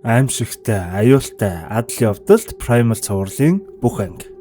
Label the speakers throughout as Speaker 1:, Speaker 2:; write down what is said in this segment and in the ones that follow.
Speaker 1: Аимшигтай, аюултай, адал явдалд Primal цувралын бүх анги.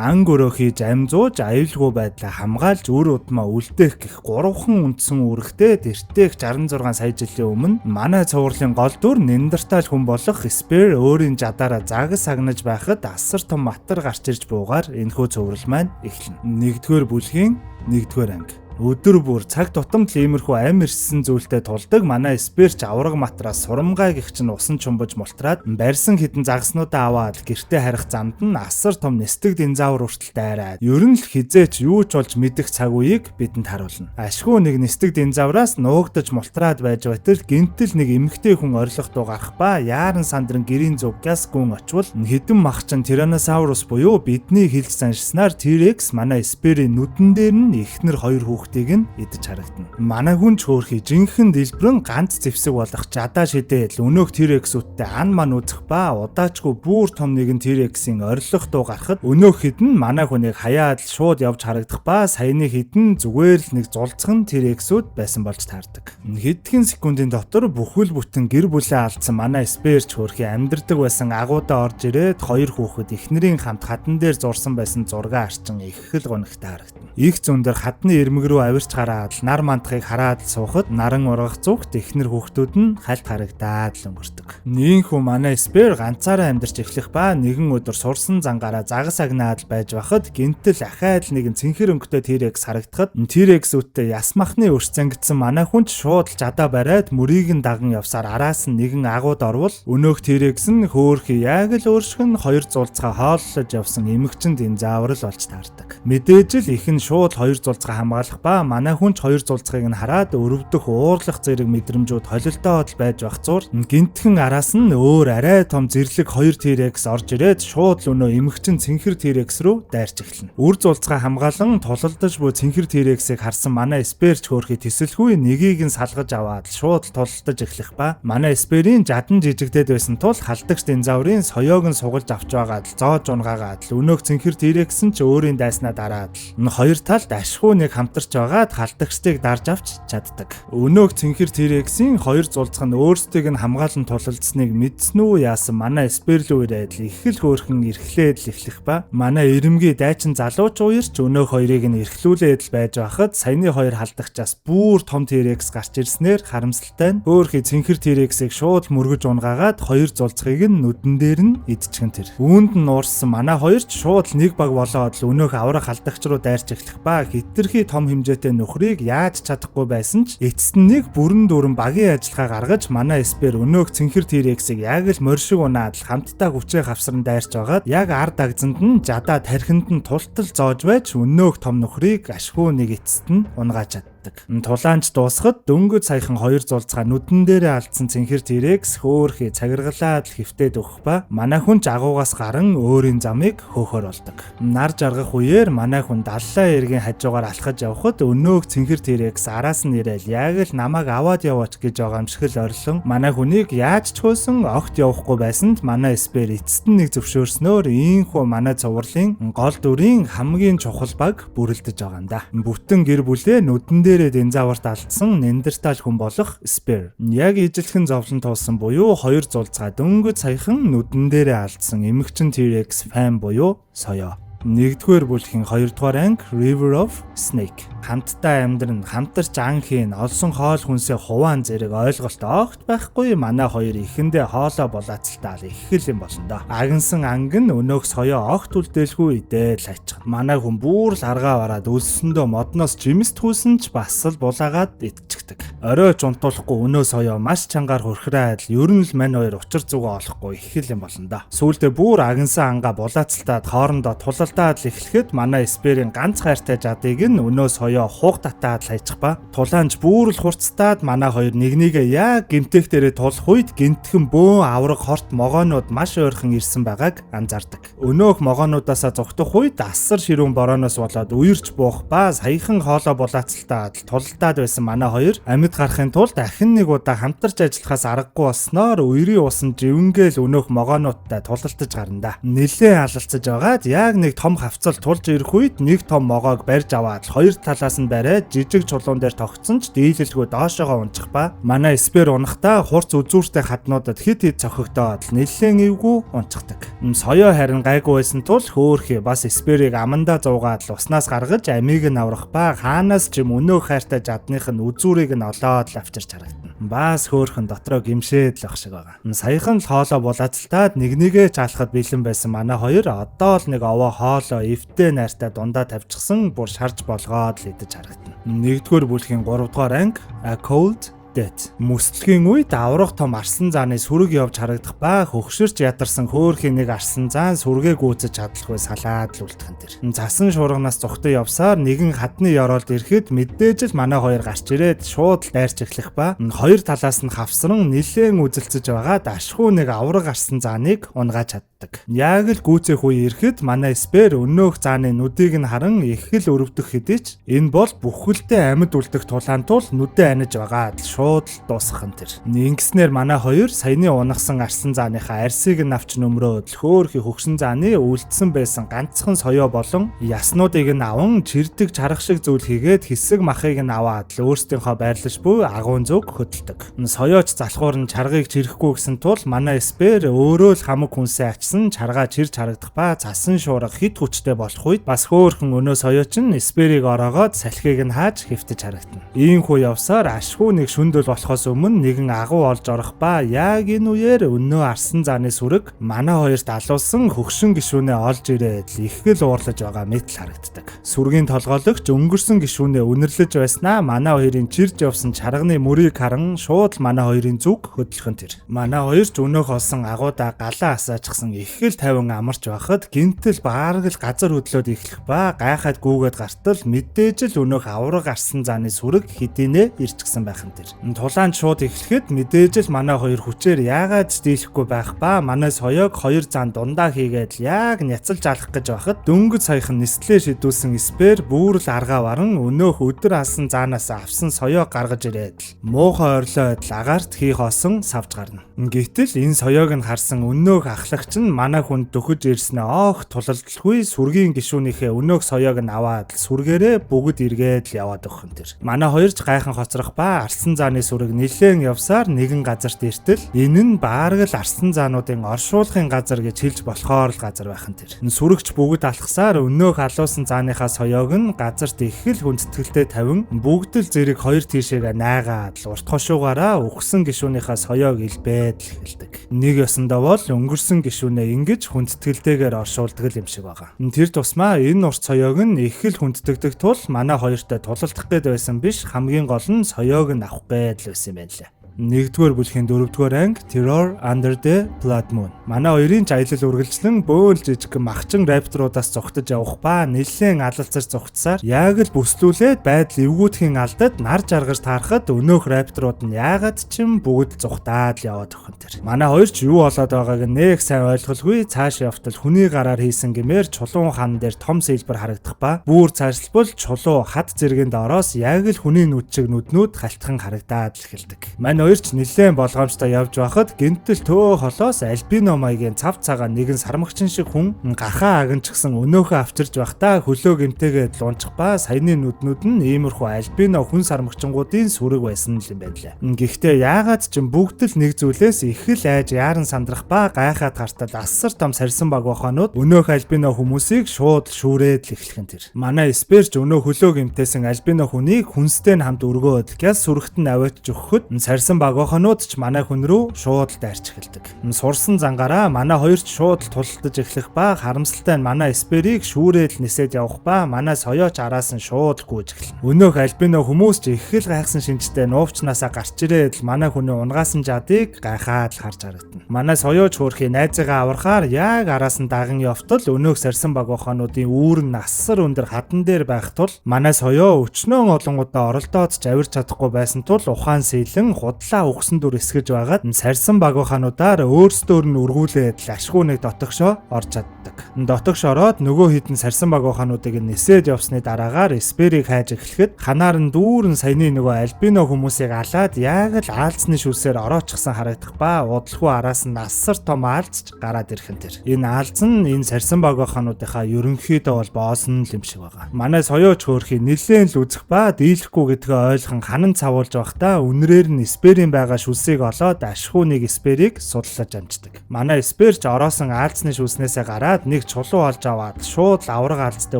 Speaker 1: Анги өрөө хийж амжууж аюулгүй байдлаа хамгаалж үр удмаа үлдээх гэх 3хан үндсэн үүрэгтэй тэртех 66 сая жилийн өмнө манай цувралын гол дүр Неандертал хүн болох Спер өөрийн жадаараа загас сагнаж байхад асар том матар гарч ирж буугаар энэхүү цуврал маань эхэлнэ. 1-р бүлгийн 1-р анги. Өдөр бүр цаг тутамд иймэрхүү амь ирсэн зүйлтэй тулдаг манай Сперч авраг матраас сурамгай гихч нь усан чумбаж мултраад барьсан хідэн загаснуудаа аваад гэртээ харих замд нь асар том нэстэг динозавр хүртэл дайраад ер нь л хизээч юу ч болж мэдэх цаг үеийг бидэнд харуулна. Ашгүй нэг нэстэг динозавраас нуугдаж мултраад байж байтал гинтэл нэг эмэгтэй хүн орилох дуу гарах ба яаран сандран гэрийн зүгээс гүн очвол хідэн махчин Tyrannosaurus буюу бидний хэлж саншснаар T-Rex манай Сперийн нүдэн дээр нь эхнэр хоёр хүүхдийг нь идэж харагдана. Манай хүн ч хөөрхий жинхэнэ дэлбэрэн ганц зэвсэг болох жадаа шидээл өнөөх T-Rex-үүдтэй ан ман үзэх ба удаачгүй бүр том нэгэн T-Rex-ийн орилох дуу гарахад өнөөх хідэн манай хүнийг хаяад шууд явж харагдах ба саяны хідэн зүгээр л нэг зулцхан T-Rex-үүд байсан болж таардаг. Хэдхэн секундын дотор бүхэл бүтэн гэр бүлээ алдсан манай Сперч хөөрхий амьдардаг байсан агуудаа орж ирээд хоёр хүүхэд эхнэрийн хамт хатан дээр зурсан байсан зургаа арчин их л гонигт харагдана. Их зүүн дээр хатны ирмэг рүү авирч гараад нар мандахыг хараад суухад наран ургах зүгт эхнэр хүүхдүүд нь хальт харагдаад л өнгөрдөг. Нийнхүү манай Спер ганцаараа амьдарч эхлэх ба нэгэн өдөр сурсан зангаараа загас агнаад байж байхад гинтэл ахаад нэгэн цэнхэр өнгөтэй T-Rex харагдахад T-Rex-үүдтэй яс махны өрш зангидсан манай хүнд шууд жадаа бариад мөрийг нь даган явсаар араас нь нэгэн агууд орвол өнөөх T-Rex нь хөөрхий яг л өөршгөн хоёр зулцгаа хооллож явсан эмэгчин динозавр л болж таардаг. Мэдээж л их нь шууд хоёр зулцгаа хамгаалах ба манай хүн ч хоёр зулцгыг нь хараад өрөвдөх уурлах зэрэг мэдрэмжүүд холилдоод байж байх зур гинтхэн араас нь өөр арай том зэрлэг хоёр T-Rex орж ирээд шууд л өнөө эмэгчин цэнхэр T-Rex рүү дайрч эхэлнэ. Үр зулцгаа хамгаалан тулалдаж буй цэнхэр T-Rex-ийг харсан манай Сперч хөөрхий тэсэлгүй нэгийг нь салгаж аваад шууд тулалдаж эхлэх ба манай Сперийн жадан жижигдээд байсан тул халдагч динозаврын соёог нь сугалж авч байгаад л зоож унгаагаад л өнөөх цэнхэр T-Rex нь ч өөрийн дайснаа дараад л хоёр талд ашгүй нэг хамтарч байгаад халдагчдыг дарж авч чаддаг. Өнөөх цэнхэр T-Rex-ийн хоёр зулцх нь өөрсдийг нь хамгаалан тулалдсныг мэдсэн үү яасан манай Спер рүү ирээд л их л хөөрхөн эрхлээд л эхлэх ба манай ирэмгийн дайчин залууч уярч өнөөх хоёрыг нь эрхлүүлээд л байж байхад саяны хоёр халдагчаас бүр том T-Rex гарч ирснээр харамсалтай нь хөөрхий цэнхэр T-Rex-ийг шууд мөргөж унгаагаад хоёр зулцхыг нь нүдэн дээр нь идчихэн тэр. Үүнд нь уурсан манай хоёр ч шууд нэг баг болоод л өнөөх аврах халдагч руу дайрч эхлэх ба хитрхи том хэмжээтэй нөхрийг яаж чадахгүй байсан ч эцэст нь нэг бүрэн дүүрэн багийн ажиллагаа гаргаж манай Спер өнөөх цэнхэр T-Rex-ийг яг л морьшиг унаад л хамтдаа хүчээ хавсран дайрч байгаад яг ард дагзанд нь жадаа тархинд нь тултал зоож байж өнөөх том нөхрийг ашгүй нэг эцэст нь унгааж чаддаг. Тулаанч дуусахад дөнгөж саяхан хоёр зулцгаа нүдэн дээрээ алдсан цэнхэр T-Rex хөөрхий цагиргалаад л хөвтөд өгөх ба манай хүн ч агуугаас гарan өөрийн замыг хөөхөр болдог. Нар жаргах үеэр манай хүн даллаа эргийн хажуугаар алхаж явхад өнөөх цэнхэр T-Rex араас нь ирээл яг л намайг аваад яваач гэж байгаа юм шиг л орилон манай хүнийг яаж ч хөөсөн огт явахгүй байсанд манай Спер эцэст нь нэг зөвшөөрснөөр ийхүү манай цувралын гол дүрийн хамгийн чухал баг бүрэлдэж байгаа юм да. Бүтэн гэр бүлээ нүдэн дээрээ динозаврт алдсан Неандертал хүн болох Спер. Яг ижилхэн зовлон туулсан буюу хоёр зулцгаа дөнгөж саяхан нүдэн дээрээ алдсан эмэгчин T-Rex фан буюу соёо. 1-р бүлгийн 2-р анги River of Snake. Хамтдаа амьдран, хамтарч ан хийн, олсон хоол хүнсээ хуваан зэрэг ойлголт огт байхгүй манай хоёр ихэндээ хоолоо булаацалтаал их хэл юм болно доо. Агнсан анги нь өнөөх соёо огт үлдээлгүй идэл ачиг. Манай хүн бүр л аргаа бараад өлсөндөө модноос жимс түүсэн ч бас л булаагаад идчихдэг. Оройч унтуулахгүй өнөө соёо маш чангаар хөрхрээд л ер нь л мань хоёр учир зүгөө олохгүй их хэл юм болно доо. Сүүлдээ бүр агнсан ангаа булаацалтаад хоорондоо тулалдаад л эхлэхэд манай Сперийн ганц хайртай жадыг нь өнөө соёо хуг татаад л хайчих ба тулаанч бүр л хурцтаад манай хоёр нэгнийгээ яг гэмтэх дээрээ тулах үед гинтхэн бөө авраг хорт могоонууд маш ойрхон ирсэн байгааг анзаардаг. Өнөөх могоонуудаасаа зогтох үед асар ширүүн борооноос болоод үерч буух ба саяхан хоолоо булаацалтаад тулалдаад байсан манай хоёр амьд гарахын тулд дахин нэг удаа хамтарч ажиллахаас аргагүй болсноор үерийн усан живэнгээл өнөөх могоонуудтай тулалтаж гарна да. Нилээн алалцаж байгаад яг нэг том хавцал тулж ирэх үед нэг том могоог барьж аваад хоёр талаас нь бариад жижиг чулуун дээр тогтсон ч дийлэлгүй доошоогоо унчих ба манай спер унахдаа хурц үзүүртэй хаднуудад хит хит цохигдоод нилээн эвгүй унчихдаг. Соёо харин гайгүй байсан тул хөөхий бас сперийг амандаа зуугаад уснаас гаргаж амийг нь аврах ба хаанаас ч юм өнөөх хайртай жадных нь үзүүрийг нь олоод л авчирч харагдана. Бас хөөхөн дотроо гимшээд л ах шиг байгаа. Саяхан л хоолоо булаацалтаад нэг чаалахад бэлэн байсан манай хоёр одоо л нэг овоо хоолоо эвтэй найртай дундаа тавьчихсан бүр шарж болгоод л идэж харагдана. Нэгдүгээр бүлгийн 3 дугаар анги A Cold Death. Мөслөгийн үед аврах том арсан зааны сүрэг явж харагдах ба хөгшөрч ядарсан хөөрхийн нэг арсан заан сүргээ гүйцэж чадлаггүй салаад л үлдхэн тэр. Засан шуурганаас зүхтээ явсаар нэгэн хадны ёроолд ирэхэд мэдээж л манай хоёр гарч ирээд шууд л дайрч эхлэх ба хоёр талаас нь хавсран нилээн үзэлцэж байгаа дашхуу нэг авраг арсан зааныг унгааж чаддаг. Яг л гүйцэх үе ирэхэд манай спер өнөөх зааны нүдийг нь харан их л өрөвдөх хэдий ч энэ бол бүхэлдээ амьд үлдэх тулаан тул нүдэ аниж байгаа шууд л дуусгах нь тэр. Ингэснээр манай хоёр саяны унагсан арсан зааныхаа арсыг нь авч нөмрөөд хөөхий хөгшин зааны үлдсэн байсан ганцхан соёо болон яснуудыг нь аван чирдэг чарах шиг зүйл хийгээд хэсэг махыг нь аваад л өөрсдийнхөө байрлаж буй агуун зүг хөдөлдөг. Соёоч залхуур нь чаргыг чирэхгүй гэсэн тул манай спер өөрөө л хамаг хүнсээ ачсан чаргаа чирж харагдах ба цасан шуурга хит хүчтэй болох үед бас хөөхөн өнөө соёоч нь сперийг ороогоод салхийг нь хааж хэвтэж харагдана. Ийхүү явсаар ашгүй нэг шүндэл болохоос өмнө нэгэн агуу олж орох ба яг энэ үеэр өнөө арсан зааны сүрэг манай хоёрт алуулсан хөгшин гишүүнээ олж ирээд их л уурлаж байгаа мэт л харагддаг. Сүргийн толгойлогч өнгөрсөн гишүүнээ үнэрлэж байснаа манай хоёрын чирж явсан чарганы мөрийг харан шууд манай хоёрын зүг хөдлөхөн тэр. Манай хоёр ч өнөөх олсон агуудаа галаа асаачсан их л тавин амарч байхад гинтэл баарг л газар хөдлөөд эхлэх ба гайхаад гүүгээд гартал мэдээж л өнөөх авраг арсан зааны сүрэг хэдийнэ ирчихсэн байхын тэр. Тулаанд шууд эхлэхэд мэдээж л манай хоёр хүчээр яагаад дийлэхгүй байх ба манай соёог хоёр зан дундаа хийгээд яг няцалж алах гэж байхад дөнгөж саяхан нислээ шидүүлсэн спер бүүрл аргаа баран өнөөх өдөр алсан заанаас авсан соёог гаргаж ирээд муухай орлоод агаарт хийх осон савж гарна. Гэтэл энэ соёог нь харсан өнөөх ахлагч нь манай хүнд дөхөж ирснээ оох тулалдалгүй сүргийн гишүүнийхээ өнөөх соёог нь аваад сүргээрээ бүгд эргээд л яваад өгөх тэр. Манай хоёр ч гайхан хоцрох ба арсан зааны сүрэг нилээн явсаар нэгэн газарт иртэл энэ нь баарг л арсан заануудын оршуулгын газар гэж хэлж болохоор л газар байхын тэр. Сүрэгч бүгд алхсаар өнөөх алуусан зааныхаа соёог нь газарт их л хүндэтгэлтэй тавин бүгд л зэрэг хоёр тийшээгээ найгаад л урт хошуугаараа өгсөн гишүүнийхээ соёог илбээд л эхэлдэг. Нэг ёсондоо бол өнгөрсөн гишүүнээ ингэж хүндэтгэлтэйгээр оршуулдаг юм шиг байгаа. Тэр тусмаа энэ урт соёог нь их л хүндэтгдэг тул манай хоёртой тулалдах гээд байсан биш, хамгийн гол нь соёог нь авах гээд л байсан юм байна лээ. Нэгдүгээр бүлгийн 4-р анги Terror Under the Blood Moon. Манай хоёрын ч аялал үргэлжлэн бөөл жижиг махчин рапторуудаас зогтож явах ба нэлээд алалцаж зогтсаар яг л бүслүүлээд байдал эвгүүтхийн алдад нар жаргаж таарахад өнөөх рапторууд нь яагаад ч юм бүгд зугтаад л яваад өгөн тэр. Манай хоёр ч юу болоод байгааг нэг сайн ойлголгүй цааш явтал хүний гараар хийсэн гэмээр чулуун хан дээр том сэлбэр харагдах ба бүр цаашлбал чулуу хад зэрэгэнд ороос яг л хүний нүд чиг нүднүүд халтхан харагдаад л эхэлдэг. Хоёрч нэлээд болгоомжтой явж байхад гинтэл төө холоос альбино маягийн цав цагаан нэгэн сармагчин шиг хүн гархаа агнчихсан өнөөхөө авчирж байхдаа хөлөө гэмтээгээд лунчих ба саяны нүднүүд нь иймэрхүү альбино хүн сармагчингуудын сүрэг байсан юм байна лээ. Гэхдээ яагаад ч бүгд л нэг зүйлээс их л айж яаран сандрах ба гайхаад хартал ассар том сарсан баг бохонууд өнөөх альбино хүмүүсийг шууд шүүрээд л эхлэх нь тэр. Манай сперч өнөө хөлөө гэмтээсэн альбино хүнийг хүнстэй нь хамт өргөөд гяс сүрэгт нь аваачж өгөхөд сарсан багохонууд ч манай хүн рүү шууд дайрч эхэлдэг. Сурсан зангаараа манай хоёр ч шууд тулалдаж эхлэх ба харамсалтай нь манай сперийг шүүрээд нисээд явах ба манай соёоч араас нь шууд гүйж эхэлнэ. Өнөөх альбино хүмүүс ч их л гайхсан шинжтэй нуувчнаасаа гарч ирээд л манай хүний унгаасан жадыг гайхаад л харж харагдана. Манай соёоч хөөрхий найзыгаа аврахаар яг араас нь даган явтал өнөөх сарсан багохонуудын үүр нь асар өндөр хадан дээр байх тул манай соёо өчнөө олон удаа оролдоод ч авирч чадахгүй байсан тул ухаан сэлэн худлаа угсан дүр эсгэж байгаад сарсан багуухануудаар өөрсдөр нь үргүүлээд ашгүй нэг дотогшоо орж чаддаг. Дотогш ороод нөгөө хитэн сарсан багуухануудыг нисээд явсны дараагаар Эсперийг хайж эхлэхэд ханаар нь дүүрэн саяны нөгөө альбино хүмүүсийг алаад яг л аалзны шүлсээр ороочихсан харагдах ба удалгүй араас нь асар том аалзч гараад ирэх нь тэр. Энэ аалз нь энэ сарсан багуухануудынхаа ерөнхийдөө бол боосон юм шиг байгаа. Манай соёоч хөөрхий нэлээд л үзэх ба дийлэхгүй гэдгээ ойлгон ханан цавуулж байхдаа үнрээр нь Эсперийн байгаа шүлсийг олоод ашгүй нэг Эсперийг судлаж амждаг. Манай Эсперч ороосон аалзны шүлснээсээ гараад нэг чулуу олж аваад шууд авраг аалзтай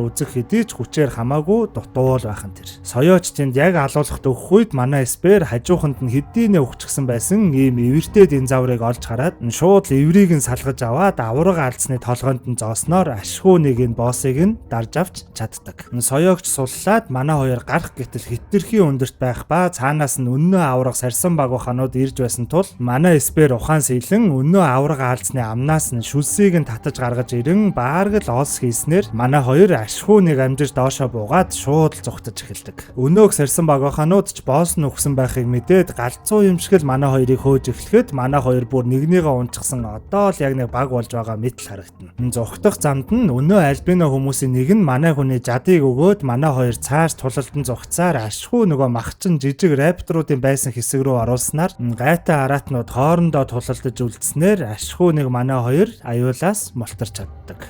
Speaker 1: үзэх хэдий ч хүчээр хамаагүй дутуул байх нь тэр. Соёоч тэнд яг алуулахад өгөх үед манай Эспер хажууханд нь хэдийнэ өгчихсэн байсан ийм эвэртэй динозаврыг олж хараад шууд эврийг нь салгаж аваад авраг аалзны толгойд нь зоосноор ашгүй нэг энэ боссыг нь дарж авч чаддаг. Соёогч суллаад манай хоёр гарах гэтэл хитрхийн өндөрт байх ба цаанаас нь өнөө авраг сарсан багууханууд ирж байсан тул манай Эспер ухаан сэлэн өнөө авраг аалзны амнаас нь шүлсийг нь татаж гаргаж ирэн баарг л оос хийснээр манай хоёр ашгүй нэг амжиж доошоо буугаад шууд зүгтэж эхэлдэг. Өнөөг сарсан багууханууд ч босс нь өгсөн байхыг мэдээд галзуу юм шиг л манай хоёрыг хөөж эхлэхэд манай хоёр бүр нэгнийгээ унчихсан одоо л яг нэг баг болж байгаа мэт л харагдана. Зүгтах замд нь өнөө альбино хүмүүсийн нэг нь манай хүний жадыг өгөөд манай хоёр цааш тулалдан зүгцаар ашгүй нөгөө махчин жижиг рапторуудын байсан хэсэг рүү оруулснаар гайтай араатнууд хоорондоо тулалдаж үлдснээр ашгүй нэг манай хоёр аюулаас мултарч чаддаг.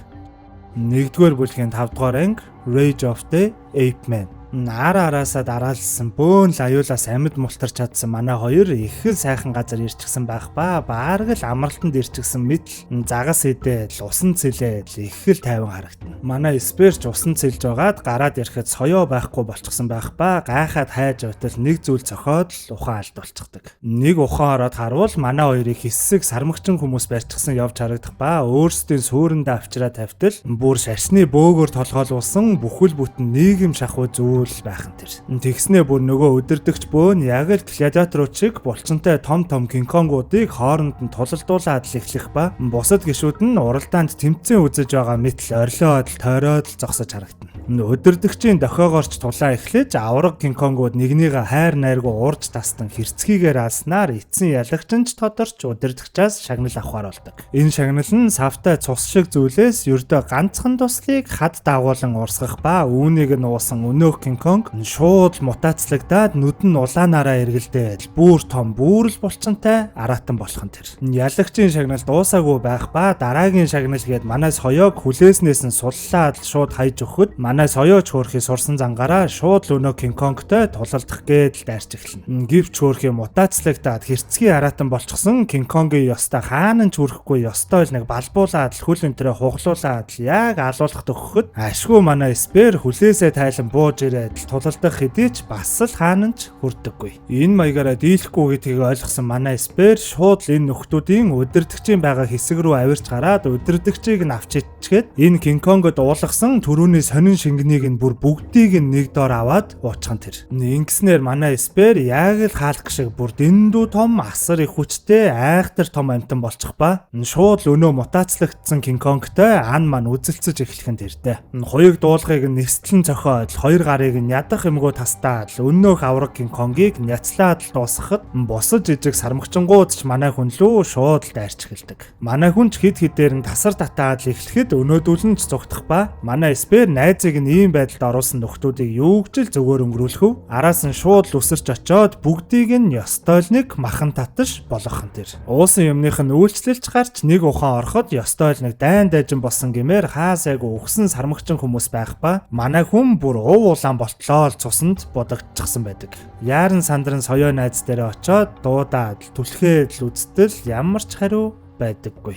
Speaker 1: 1-р бүлгийн 5-р анги Rage of the Ape Man. Араасаа дараалсан бөөн л аюулаас амьд мултарч чадсан манай хоёр их л сайхан газар ирчихсэн байх ба баарг л амралтанд ирчихсэн мэт загас идээд усан цэлээд их л тайван харагдана. Манай Эсперч усан цэлж байгаад гараад ирэхэд соёо байхгүй болчихсон байх ба гайхаад хайж байтал нэг зүйл цохоод л ухаан алд болчихдаг. Нэг ухаан ороод харвал манай хоёрыг хэсэг сармагчин хүмүүс барьчихсан явж харагдах ба өөрсдийн сүүрэндээ авчираа тавьтал бүр шашны бөөгөр толгойлуулсан бүхэл бүтэн нийгэм шахуу зүйл байх нь тэр. Тэгснээ бүр нөгөө өдөрдөгч бөөн яг л гладиаторууд шиг булчинтай том кинконгуудыг хооронд нь тулалдуулаад л эхлэх ба бусад гишүүд нь уралдаанд тэмцэн үзэж байгаа мэт л орилоод тойроод л зогсож харагдана. Өдөрдөгчийн дохиогоорч тулаа эхлэж авраг кинконгууд нэгнийгээ хайр найргүй уурж тастан хэрцгийгээр алснаар эцсийн ялагчинч тодорч өдөрдөгчээс шагнал авахар болдог. Энэ шагнал нь савтай цус шиг зүйлээс ердөө ганцхан туслыг хад дагуулan урсгах ба үүнийг нь уусан өнөөх кинконг шууд мутацлагдаад нүд нь улаанаараа эргэлдээд бүр том бүрэл булчинтай араатан болох нь тэр. Ялагчийн шагнал дуусаагүй байх ба дараагийн шагнал гээд манай соёог хүлээснээс нь суллаад шууд хайж өгөхөд манай соёоч хөөрхий сурсан зангаараа шууд л өнөө кинконгтой тулалдах гээд л дайрч эхэлнэ. Гэвч хөөрхий мутацлагдаад хэрцгий араатан болчихсон кинконгийн ёстой хаана ч хүрэхгүй ёстой л нэг балбуулаад хөл өнтрөө хуглуулаад яг алуулахад өгөхөд ашгүй манай Эспер хүлээсээ тайлан бууж ирээд тулалдах хэдий ч бас л хаана ч хүрдэггүй. Энэ маягаараа дийлэхгүй гэдгийг ойлгосон манай Эспер шууд л энэ нөхдүүдийн өдөрдөгчийн байгаа хэсэг рүү авирч гараад өдөрдөгчийг нь авч ичгээд энэ кинконгод уулгасан түрүүний сонин шингэнийг нь бүр бүгдийг нь нэг доор аваад уучхан тэр. Ингэснээр манай Эспер яг л хаалх шиг бүр дэндүү том асар их хүчтэй айхтар том амтан болчих ба шууд л өнөө мутацлагдсан кинконгтой ан ман үзэлцэж эхлэх нь тэрдээ. Хоёрыг дуулахыг нь нэрстлэн цохоод хоёр гарыг нь ядах юмгүй тастаад өнөөх авраг кинконгийг няцлаад л дуусгахад босож ижиг сармагчингууд ч манай хүн лөө шууд л дайрч эхэлдэг. Манай хүн ч хид хидээр нь тасар татаад л эхлэхэд өнөөдүүлэн ч зүгтах ба манай Эспер найзыг нь ийм байдалд оруулсан нөхдүүдийг юу гэж л зүгээр өнгөрүүлэх вэ? Араас нь шууд л үсэрч очоод бүгдийг нь ёстой л нэг махан таташ болгох нь тэр. Уусан юмных нь үйлчлэлж гарч нэг ухаан ороход ёстой л нэг дайн дайжин болсон гэмээр хаасайг өгсөн сармагчин хүмүүс байх ба манай хүн бүр улаан болтлоо л цусанд бодогдчихсан байдаг. Яаран сандран соёо найз дээр очоод дуудаад түлхээд л үзтэл ямар ч хариу байдаггүй.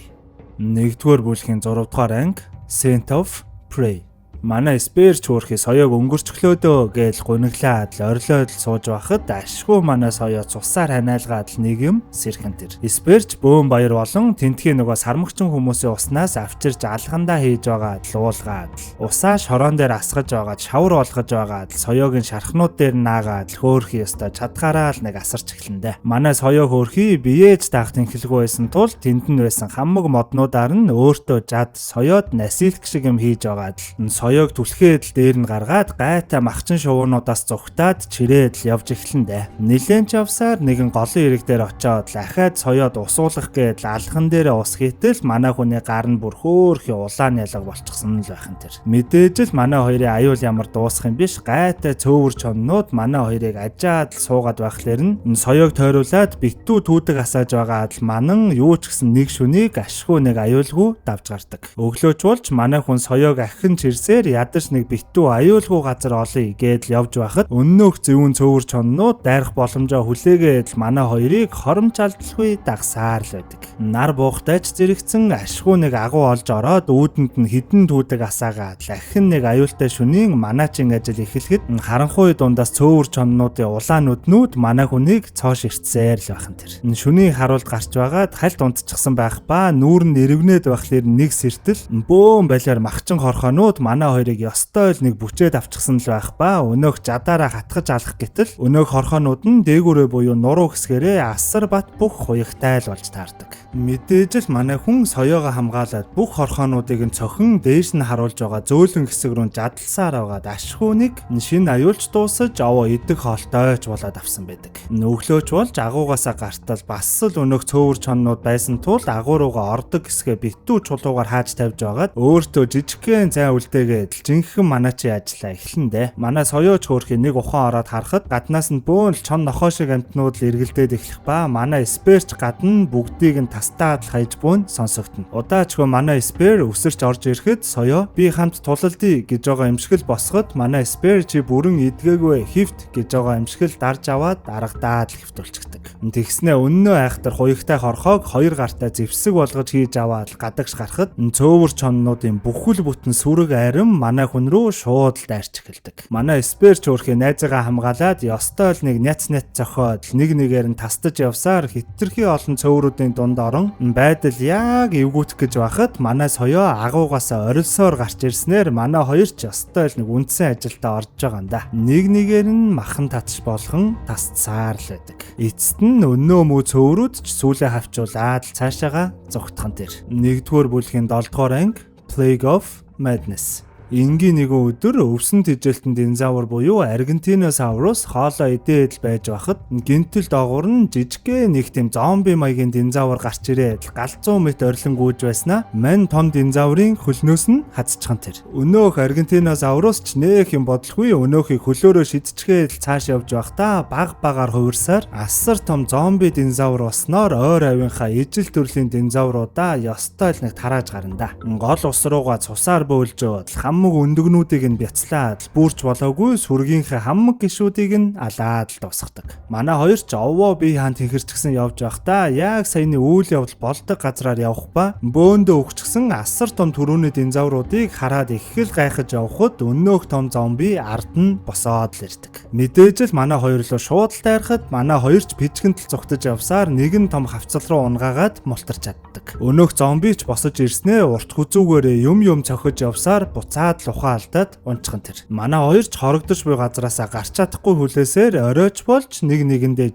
Speaker 1: 1-р бүлгийн 6-р анги Scent of Prey. Манай Эспер хөөрхий соёог өнгөрчглөөдөө гэж гуниглаад л орилоод л сууж байхад ашгүй манай соёо цусаар ханиалгаад л нэг юм сэрхэн тэр. Эсперч бөөн баяр болон тентхийн нөгөө сармагчин хүмүүсийн уснаас авчирч алгандаа хийж байгаад л уулгаад усаа шороон дээр асгаж байгаад шавар болгож байгаад л соёогийн шархнууд дээр наагаад л хөөрхий ёстой чадхаараа л нэг асарч эхлэндэ. Манай соёо хөөрхий биеэж таах тэнхэлгүй байсан тул тэнд нь байсан хамаг моднуудаар нь өөртөө жад соёод насилт шиг юм хийж байгаад л соёог түлхээд л дээр нь гаргаад гайтай махчин шувуунуудаас зүгтаад чирээд л явж эхлэндэ. Нилээн ч явсаар нэгэн голын ирэг дээр очиод ахаад соёод усуулах гээд алхан дээрээ ус хийтэл манай хүний гар нь бүр хөөрхий улаан ялга болчихсон л байхын тэр. Мэдээж л манай хоёрын аюул ямар дуусах юм биш, гайтай цөөвөр чоннууд манай хоёрыг ажаад л суугаад байхлаар нь соёог тойруулаад битүү түүдэг асааж байгаа л манан юу ч гэсэн нэг шүнийг ашгүй нэг аюулгүй давж гардаг. Өглөөч болж манай хүн соёог ахин чирсээр ядаж нэг битүү аюулгүй газар олъё гээд л явж байхад өнөөх зөвүүн цөөвөр чоннууд дайрах боломжоо хүлээгээд л манай хоёрыг хоромж алдалгүй дагсаар л байдаг. Нар буухтайч зэрэгцэн ашгүй нэг агуу олж ороод үүдэнд нь хідэн түүдэг асаагаад л ахин нэг аюултай шөнийн манаачин ажил эхлэхэд харанхуй дундаас цөөвөр чоннуудын улаан нүднүүд манай хүнийг цоош ирцсээр л байхын тэр. Шөнийн харуулд гарч байгаад хальт унтчихсан байх ба нүүр нь эргэнээд байхлаар нэг сэртэл бөөн балиар махчин хорхоонууд манай хоёрыг ёстой л нэг бүчээд авчихсан л байх ба өнөөх жадаараа хатгаж алах гэтэл өнөөх хорхоонууд нь дээгүүрээ буюу нуруу хэсгэрээ асар бат бүх хуягтай л болж таардаг. Мэдээж л манай хүн соёогоо хамгаалаад бүх хорхоонуудыг нь цохин дээш нь харуулж байгаа зөөлөн хэсэг рүү жадалсаар байгаад ашгүй нэг шинэ аюулч дуусаж овоо идэг хоолтойч болоод авсан байдаг. Өглөөч болж агуугаасаа гартал бас л өнөөх цөөвөр чоннууд байсан тул агуу руугаа ордог хэсгээ битүү чулуугаар хааж тавьж байгаад өөртөө жижигхэн зай үлдээгээд л жинхэнэ манайчи ажиллаа эхлэндэ. Манай соёоч хөөрхийн нэг ухаан ороод харахад гаднаас нь бөөн л чон нохоо шиг амтнууд л эргэлдээд эхлэх ба манай сперч гадна бүгдийг нь тастаад л хайж буун сонсогдно. Удаачгүй манай спер өсөрч орж ирэхэд соёо би хамт тулалдъя гэж байгаа юм шиг л босгоод манай спер чи бүрэн идгээгүй хивт гэж байгаа юм шиг л дарж аваад дарагдаад л хөвтөлчгдөг. Тэгснээ өннөө айхтар хуягтай хорхоог хоёр гартаа зэвсэг болгож хийж аваад л гадагш гарахад цөөвөр чоннуудын бүхэл бүтэн сүрэг айрам манай хүн рүү шууд л дайрч эхэлдэг. Манай спер ч өөрхий найзаагаа хамгаалаад ёстой л нэг няц зохиод нэг нэгээр нь тастаж явсаар хитрхи олон цөөврүүдийн дунд орон байдал яг эвгүүтэх гэж байхад манай соёо агуугаасаа орилсоор гарч ирснээр манай хоёр ч ёстой л нэг үндсэн ажилдаа орж байгаа юм да. Нэг нэгээр нь махан татж болгон тасцаар л байдаг. Эцэст нь өнөө мөө цөөврүүд ч сүүлээ хавчуулаад л цаашаага зүгтхан тэр. Нэгдүгээр бүлгийн 7 дугаар анги Plague of Madness. Энгийн нэгэн өдөр өвсөн тэжээлтэн динозавр буюу Аргентиносаурус хоолоо идээд л байж байхад гинтэл доогуур нь жижигхэн нэг тийм зомби маягийн динозавр гарч ирээд галзуу мэт орилон гүйж байснаа мань том динозаврын хөлнөөс нь хазчихсан тэр. Өнөөх Аргентиносаурус ч нээх юм бодлогүй өнөөхийг хөлөөрөө шидчихээд цааш явж байхдаа баг багаар хувирсаар асар том зомби динозавр болсноор ойр авийнхаа ижил төрлийн динозавруудаа ёстой л нэг тарааж гарна. Гол ус руугаа цусаар бөөлжөөд хамаг өндөгнүүдийг нь бяцлаад бүрч болоогүй сүргийнхээ хамаг гişүүдийг нь алаад л дуусгадаг. Манай хоёр ч овоо бие хаан тэнхэрчгсэн явж байхдаа яг саяны үйл явдал болдог газраар явах ба бөөндөө өгчгсэн асар том төрөүний динозавруудыг хараад их л гайхаж явхад өнөөх том зомби ард нь босоод л ирдэг. Мэдээж л манай хоёр руу шууд л дайрахад манай хоёр ч пижгэнтэл зүгтэж явсаар нэгэн том хавцал руу унгаагаад мултарч чаддаг. Өнөөх зомби ч босож ирснээ урт хүзүүгээрээ юм цохиж явсаар буцаад л ухаан алдаад унчхан тэр. Манай хоёр ч хорогдож буй газраасаа гарч чадахгүй хүлээсээр оройч болж нэг нэгэндээ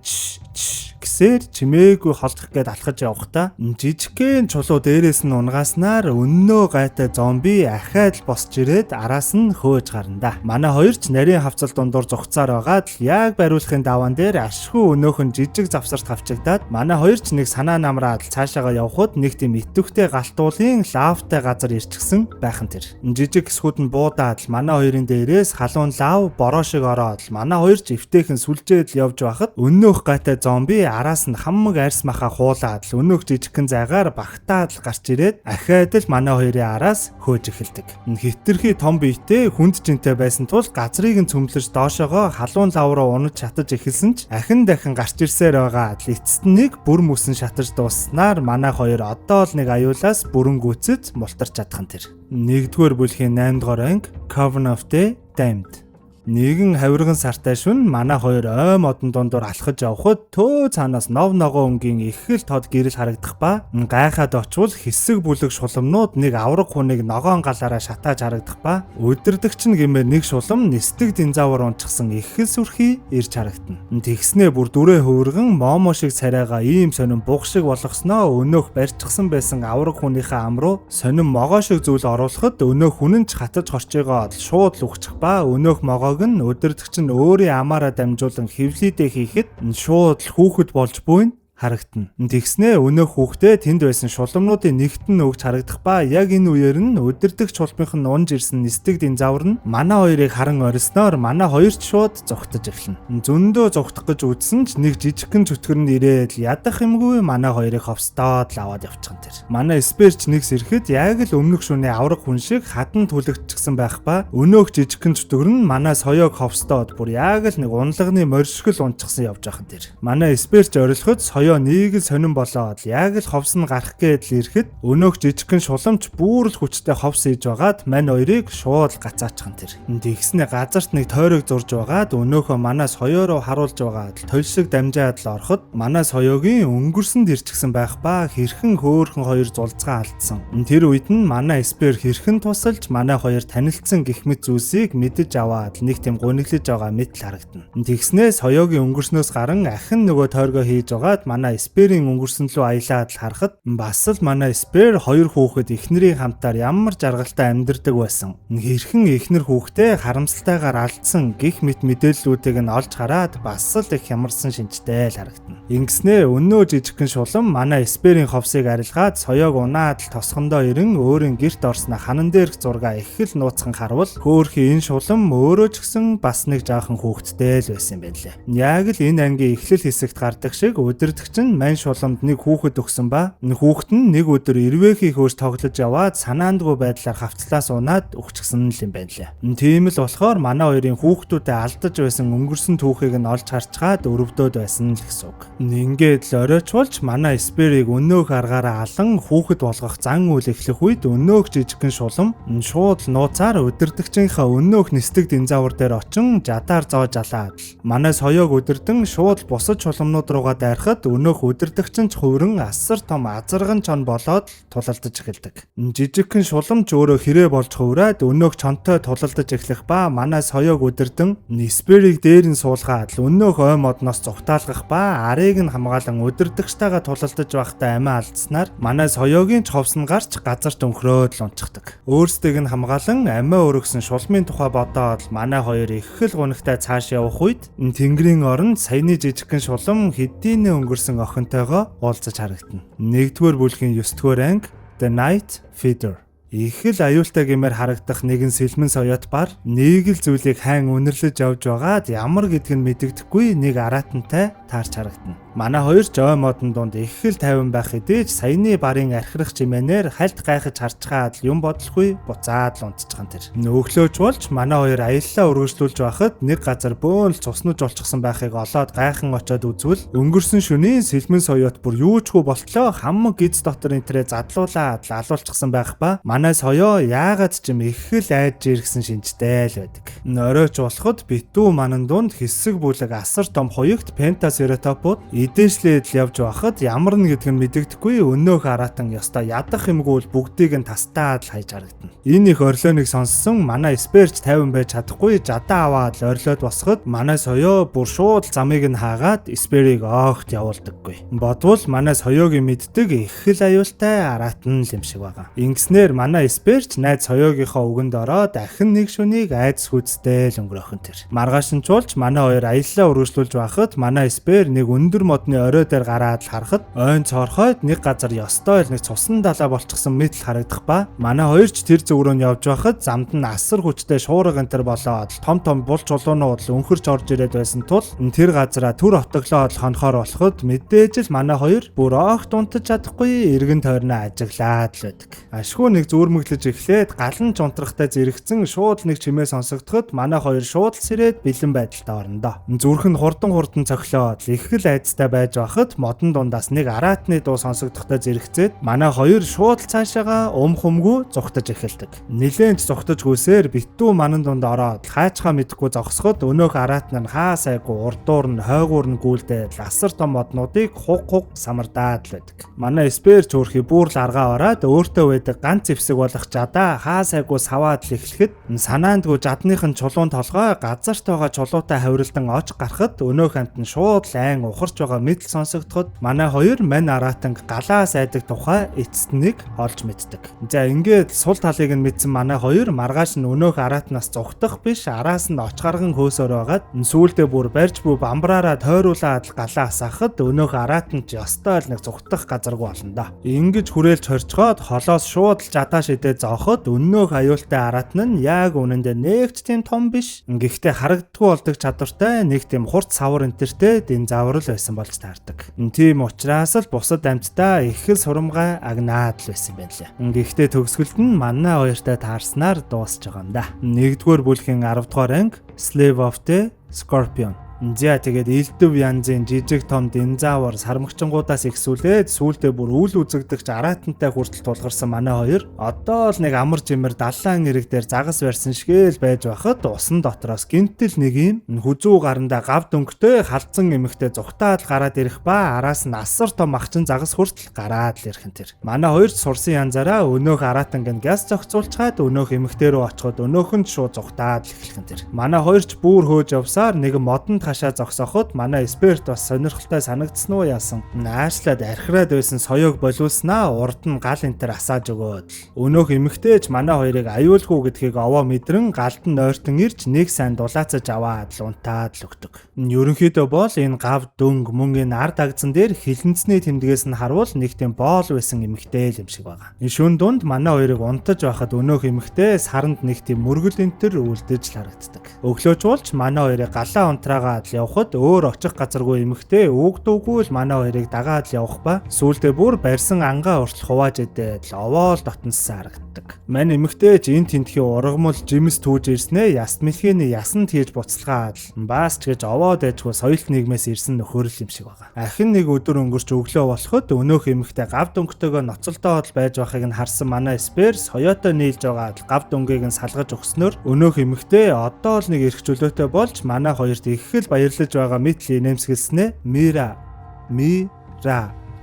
Speaker 1: гэсээр чимээгүй холдох гээд алхаж явхдаа жижигхэн чулуу дээрээс нь унгааснаар өннөө гайтай зомби ахаад л босч ирээд араас нь хөөж гарна. Манай хоёр ч нарийн хавцал дундуур зугцаар байгаад л яг бариулахын даваан дээр ашгүй өнөөхөн жижиг завсарт хавчигдаад манай хоёр ч нэг санаа намраад цаашаага явхад нэг тийм итвэхтэй галтуулын лавтай газар ирчихсэн байхын тэр. Жижиг хэсгүүд нь буудаад л манай хоёрын дээрээс халуун лав бороо шиг ороод л манай хоёр ч эвтэйхэн сүлжээд л явж байхад өнөөх гайтай зомби араас нь хамаг арьс маха хуулаад л өнөөх жижигхэн зайгаар багтаад л гарч ирээд ахаад л манай хоёрын араас хөөж эхэлдэг. Хитрхи том биетэй хүнд жинтэй байсан тул газрыг нь цөмлөж доошоогоо халуун лав руу унаж шатаж эхэлсэн ч ахин дахин гарч ирсээр байгаа л эцэст нь нэг бүр мөсөн шатаж дууснаар манай хоёр одоо л нэг аюулаас бүрэн гүйцэд мултарч чадхан тэр. Нэгдүгээр бүлгийн 8 дугаар анги Coven of the Damned. Нэгэн хавирган сартай шөнө манай хоёр ой модон дундуур алхаж явхад төө цаанаас нов ногоо өнгийн их л тод гэрэл харагдах ба гайхаад очвол хэсэг бүлэг шуламнууд нэг авраг хүнийг ногоон галаараа шатааж харагдах ба өдөрдөгч нь гэмээр нэг шулам нисдэг динзавар унчсан их л сүрхий ирж харагдана. Тэгснээ бүр дүрээ хөвөргөн момо шиг царайгаа ийм сонин бух шиг болгосноо өнөөх барьчихсан байсан авраг хүнийхээ ам руу сонин могоо шиг зүйл оруулахад өнөөх хүн нь ч хатаж хорчоогоод шууд л үхчих ба өнөөх могоог нь өдөрдөгч нь өөрийн амаараа дамжуулан хевлийдээ хийхэд шууд л хүүхэд болж буйна харагдана. Тэгснээ өнөөх хүүхдээ тэнд байсан шуламнуудын нэгт нь өгч харагдах ба яг энэ үеэр нь өдөрдөгч чулмынх нь унж ирсэн нисдэг динзавар нь манай хоёрыг харан орсноор манай хоёр ч шууд зогтож эхэлнэ. Зөндөө зогтох гэж үзсэн ч нэг жижигхэн чөтгөр нь ирээд ядах юмгүй манай хоёрыг ховстоод л аваад явчихсан тэр. Манай спэрч нэг сэрэхэд яг л өмнөх шөнийн авраг хүн шиг хадан түлэгдчихсэн байх ба өнөөх жижигхэн чөтгөр нь манай соёог ховстоод бүр яг л нэг унлагны морьшгөл унчихсан явж байхад тэр. Манай спэрч орилоход нэг л сонирн болоод яг л ховс нь гарах гээд л ирэхэд өнөөх жижигхэн шуламж бүр л хүчтэй ховс ийж байгаад мань хоёрыг шууд гацаачихсан тэр. Тэгснэ газарт нэг тойрог зурж байгаад өнөөхөө манай соёо руу харуулж байгаад толь шиг дамжаад л ороход манай соёогийн өнгөрсөнд ирчихсэн байх ба хэрхэн хөөхөн хоёр зулцгаа алдсан. Тэр үед нь манай спер хэрхэн тусалж манай хоёр танилцсан гих мэт зүйлсийг мэдэж аваад нэг тийм гуниглаж байгаа мэт л харагдана. Тэгснээ соёогийн өнгөрснөөс гарan ахин нөгөө тойргоо хийж байгаад манай спэрийн өнгөрсөн лөө аялаад л харахад бас л манай спэр хоёр хүүхэд эхнэрийн хамтаар ямар жаргалтай амьдардаг байсан. Хэрхэн эхнэр хүүхдээ харамсалтайгаар алдсан гих мэт мэдээллүүдийг нь олж хараад бас л их ямарсан шинжтэй л харагдана. Ингэснээ өнөө жижигхэн шулам манай спэрийн ховсыг арилгаад соёог унаад л тосгондоо ирэн өөрийн герт орсноо ханан дээрх зургаа их л нууцхан харвал хөөхий энэ шулам өөрөө ч гэсэн бас нэг жаахан хүүхэдтэй л байсан юм байна лээ. Яг л энэ ангийн эхлэл хэсэгт гардаг шиг өдөрдөгч нь мань шуламд нэг хүүхэд өгсөн ба хүүхэд нь нэг өдөр эрвээхийг хөөж тоглож яваад санаандгүй байдлаар хавцлаас унаад өгчихсэн л юм байна лээ. Тийм л болохоор манай хоёрын хүүхдүүдэд алдаж байсан өнгөрсөн түүхийг нь олж харцгаад өрөвдөөд байсан л гэсэн үг. Ингээд л оройчволж манай спэрийг өнөөх аргаараа алан хүүхэд болгох зан үйл эхлэх үед өнөөх жижигхэн шулам шууд нууцаар өдөрдөгчийнхээ өнөөх нисдэг динзавар дээр очин жадаар зоож алаад манай соёог өдөрдөн шууд бусад шуламнууд руугаа дайрахад өнөөх өдөрдөгч нь хувиран асар том азарган чон болоод тулалдаж эхэлдэг. Жижигхэн шуламж өөрөө хэрэг болж хувраад өнөөх чонтой тулалдаж эхлэх ба манай соёог өдөрдөн спэрийг дээр нь суулгаад өнөөх ой модноос зүгтаалгах ба арыг нь хамгаалan өдөрдөгчтэйгээ тулалдаж байхдаа амиа алдснаар манай соёогийн ховс нь гарч газарт өнхрөөд л унчихдаг. Өөрсдийг нь хамгаалan амиа өргөсөн шулмын тухай бодоод манай хоёр их л гунигтай цааш явах үед тэнгэрийн оронд саяны жижигхэн шулам хэдийнэ өнгөрсөн охинтойгоо уулзаж харагдана. Нэгдүгээр бүлгийн 9-р анги The Night Feeder. Их л аюултай гэмээр харагдах нэгэн сэлмэн соёот бар нэг л зүйлийг хайн үнэрлэж явж байгаад ямар гэдг нь мэдэгдэхгүй нэг аратантай таарч харагдана. Манай хоёр ч ой модон дунд их л тайван байх хэдий ч саяны барын архирах чимээнээр хальт гайхаж харцгаад юм бодлохгүй буцаад л унтчихсан тэр. Өглөөж болж манай хоёр аяллаа өргөжлүүлж байхад нэг газар бөөн л цуснаж олчихсан байхыг олоод гайхан очоод үзвэл өнгөрсөн шөнийн сэлмэн соёот бүр юучгүй болтлоо хамаг гиз дотор энтрээ задлуулаад лалуулчихсан байх ба манай соёо яагаад ч юм их л айж иргсэн шинжтэй л байдаг. Оройч болоход битүү манан дунд хэсэг бүлэг асар том хоёгт пентасератопод идээшлээд л явж байхад ямар нь гэдг нь мэдэгдэхгүй өнөөх аратан ёстой ядах юмгүй бүгдийг нь тастаад л хайж харагдана. Энэ их орлооныг сонссон манай спэрч 50 байж чадахгүй жадаа аваад орлоод босоход манай соёо бүр шууд замыг нь хаагаад спэрийг огт явуулдаггүй. Бодвол манай соёогийн мэддэг их л аюултай аратан л юм шиг байгаа. Ингэснээр манай спэрч найз соёогийнхоо үгэнд ороод дахин нэг шөнийг айдас хүзтэй л өнгөрөөхөн тэр. Маргааш нь чуулж манай хоёр аяллаа өргөжлүүлж байхад манай спэр нэг өндөр модны орой дээр гараад л харахад ойн цорхойд нэг газар ёстой л нэг цусан далаа болчихсон мэт л харагдах ба манай хоёр ч тэр зүг рүү явж байхад замд нь асар хүчтэй шуурга энтер болоод том бул чулуунууд л өнхөрч орж ирээд байсан тул тэр газараа түр отоглоод хонохоор болоход мэдээж л манай хоёр бүр огт унтаж чадахгүй эргэн тойрноо ажиглаад л байдаг. Ашгүй нэг зүүрмэглэж эхлээд галан чунтрахтай зэрэгцэн шууд нэг чимээ сонсогдоход манай хоёр шууд сэрээд бэлэн байдалтай орондоо. Зүрх нь хурдан цохилоод их л айцтай байж байхад модон дундаас нэг араатны дуу сонсогдохтой зэрэгцээд манай хоёр шууд цаашаага өмхөмгүү зугтаж эхэлдэг. Нилээнч зугтаж гүйсээр битүү манан дунд ороод хаачхаа мэдэхгүй зогсоход өнөөх араатн нь хаа сайгүй урдуур нь хойгуур нь гүйлдээд асар том моднуудыг хуг самардаад л байдаг. Манай спер ч өөрхий бүр л аргаа ороод өөртөө байдаг ганц эвсэг болох жадаа хаа сайгүй саваад л эхлэхэд санаандгүй жадныхын чулуун толгой газарт байгаа чулуутай хавралдан оч гарахад өнөөх амт нь шууд лайн ухарч байгаа мэдл сонсогдоход манай хоёр мань араатанг галаа сайдаг тухай эцэст нэг олж мэддэг. За ингээд сул талыг нь мэдсэн манай хоёр маргааш нь өнөөх араатнаас зугтах биш араас нь оч гарган хөөсөөр байгаад сүүлдээ бүр барьж буй бамбраараа тойруулаад галаа асаахад өнөөх араатан ч ёстой л нэг зугтах газаргүй болно да. Ингэж хүрээлж хорчгоод холоос шууд л жадаа шидээ зооход өнөөх аюултай араатан нь яг үнэндээ нэгч тийм том биш. Гэхдээ харагддаггүй болдог чадвартай нэг тийм хурц савар энтертэй динозавр л байсан болж таардаг. Тийм учраас л бусад амьтдаа их л сурамгай агнаад л байсан юм байна лээ. Гэхдээ төгсгөлд нь манай хоёртай таарснаар дуусч байгаа юм да. 1-р бүлгийн 10 дугаар анги Slave of the Scorpion. За тэгээд элдв янзын жижиг том динозавр сармагчингуудаас ихсүүлээд сүүлдээ бүр үл үзэгдэгч араатантай хүртэл тулгарсан манай хоёр одоо л нэг амар жимэр далайн ирэг дээр загас барьсан шигээл байж байхад усан дотроос гинтэл нэг юм хүзүү гарандаа гав дөнгөтэй халдсан эмэгтэй зүгтаад гараад ирэх ба араас нь асар том махчин загас хүртэл гараад л ирэх нь тэр. Манай хоёр сурсан янзаараа өнөөх араатанг нь газ зохицуулчаад өнөөх эмэгтэй рүү очиход өнөөх нь шууд зүгтаад л эхлэх нь тэр. Манай хоёр ч бүр хөөж явсаар нэг модонд хашаа зогсоход манай спирт бас сонирхолтой санагдсан уу яасан. Наашлаад архираад байсан соёог болиулснаа урд нь гал энтер асааж өгөөд. Өнөөх эмэгтэйч манай хоёрыг аюулгүй гэдгийг овоо мэдрэн галд нь ойртон ирж нэг сайн дулаацаж аваад л унтаад л өгдөг. Ерөнхийдөө бол энэ гав дөнгө мөн энэ ард агцан дээр хилэнцний тэмдгээс нь харуул нэг тийм боол байсан эмэгтэй л юм шиг байгаа. Энэ шүн дунд манай хоёрыг унтаж байхад өнөөх эмэгтэй саранд нэг тийм мөргөл энтер үлдэж л харагддаг. Өглөөч болж манай хоёрыг галаа унтраагаад явхад өөр очих газаргүй эмэгтэй өгдөггүй л манай хоёрыг дагаад л явах ба сүүлдээ бүр барьсан ангаа уртл хувааж идээд л овоол дотноссан харагддаг. Мань эмэгтэй ч энэ тентхийн ургамал жимс түүж ирснээ яст мэлхийний ясанд хийж буцалгаад баас ч гэж овоод ээжгүй соёлт нийгмээс ирсэн нөхөрл юм шиг байгаа. Ахин нэг өдөр өнгөрч өглөө болоход өнөөх эмэгтэй гав дөнгөтэйгөө ноцолдоод байж байхыг нь харсан манай спер соёотой нийлж байгаа л гав дөнгөийг нь салгаж өгснөөр өнөөх эмэгтэй одоо л нэг эрх чөлөөтэй болж манай хоёрт их л баярлаж байгаа мэдл инээмсэглэснээ Мира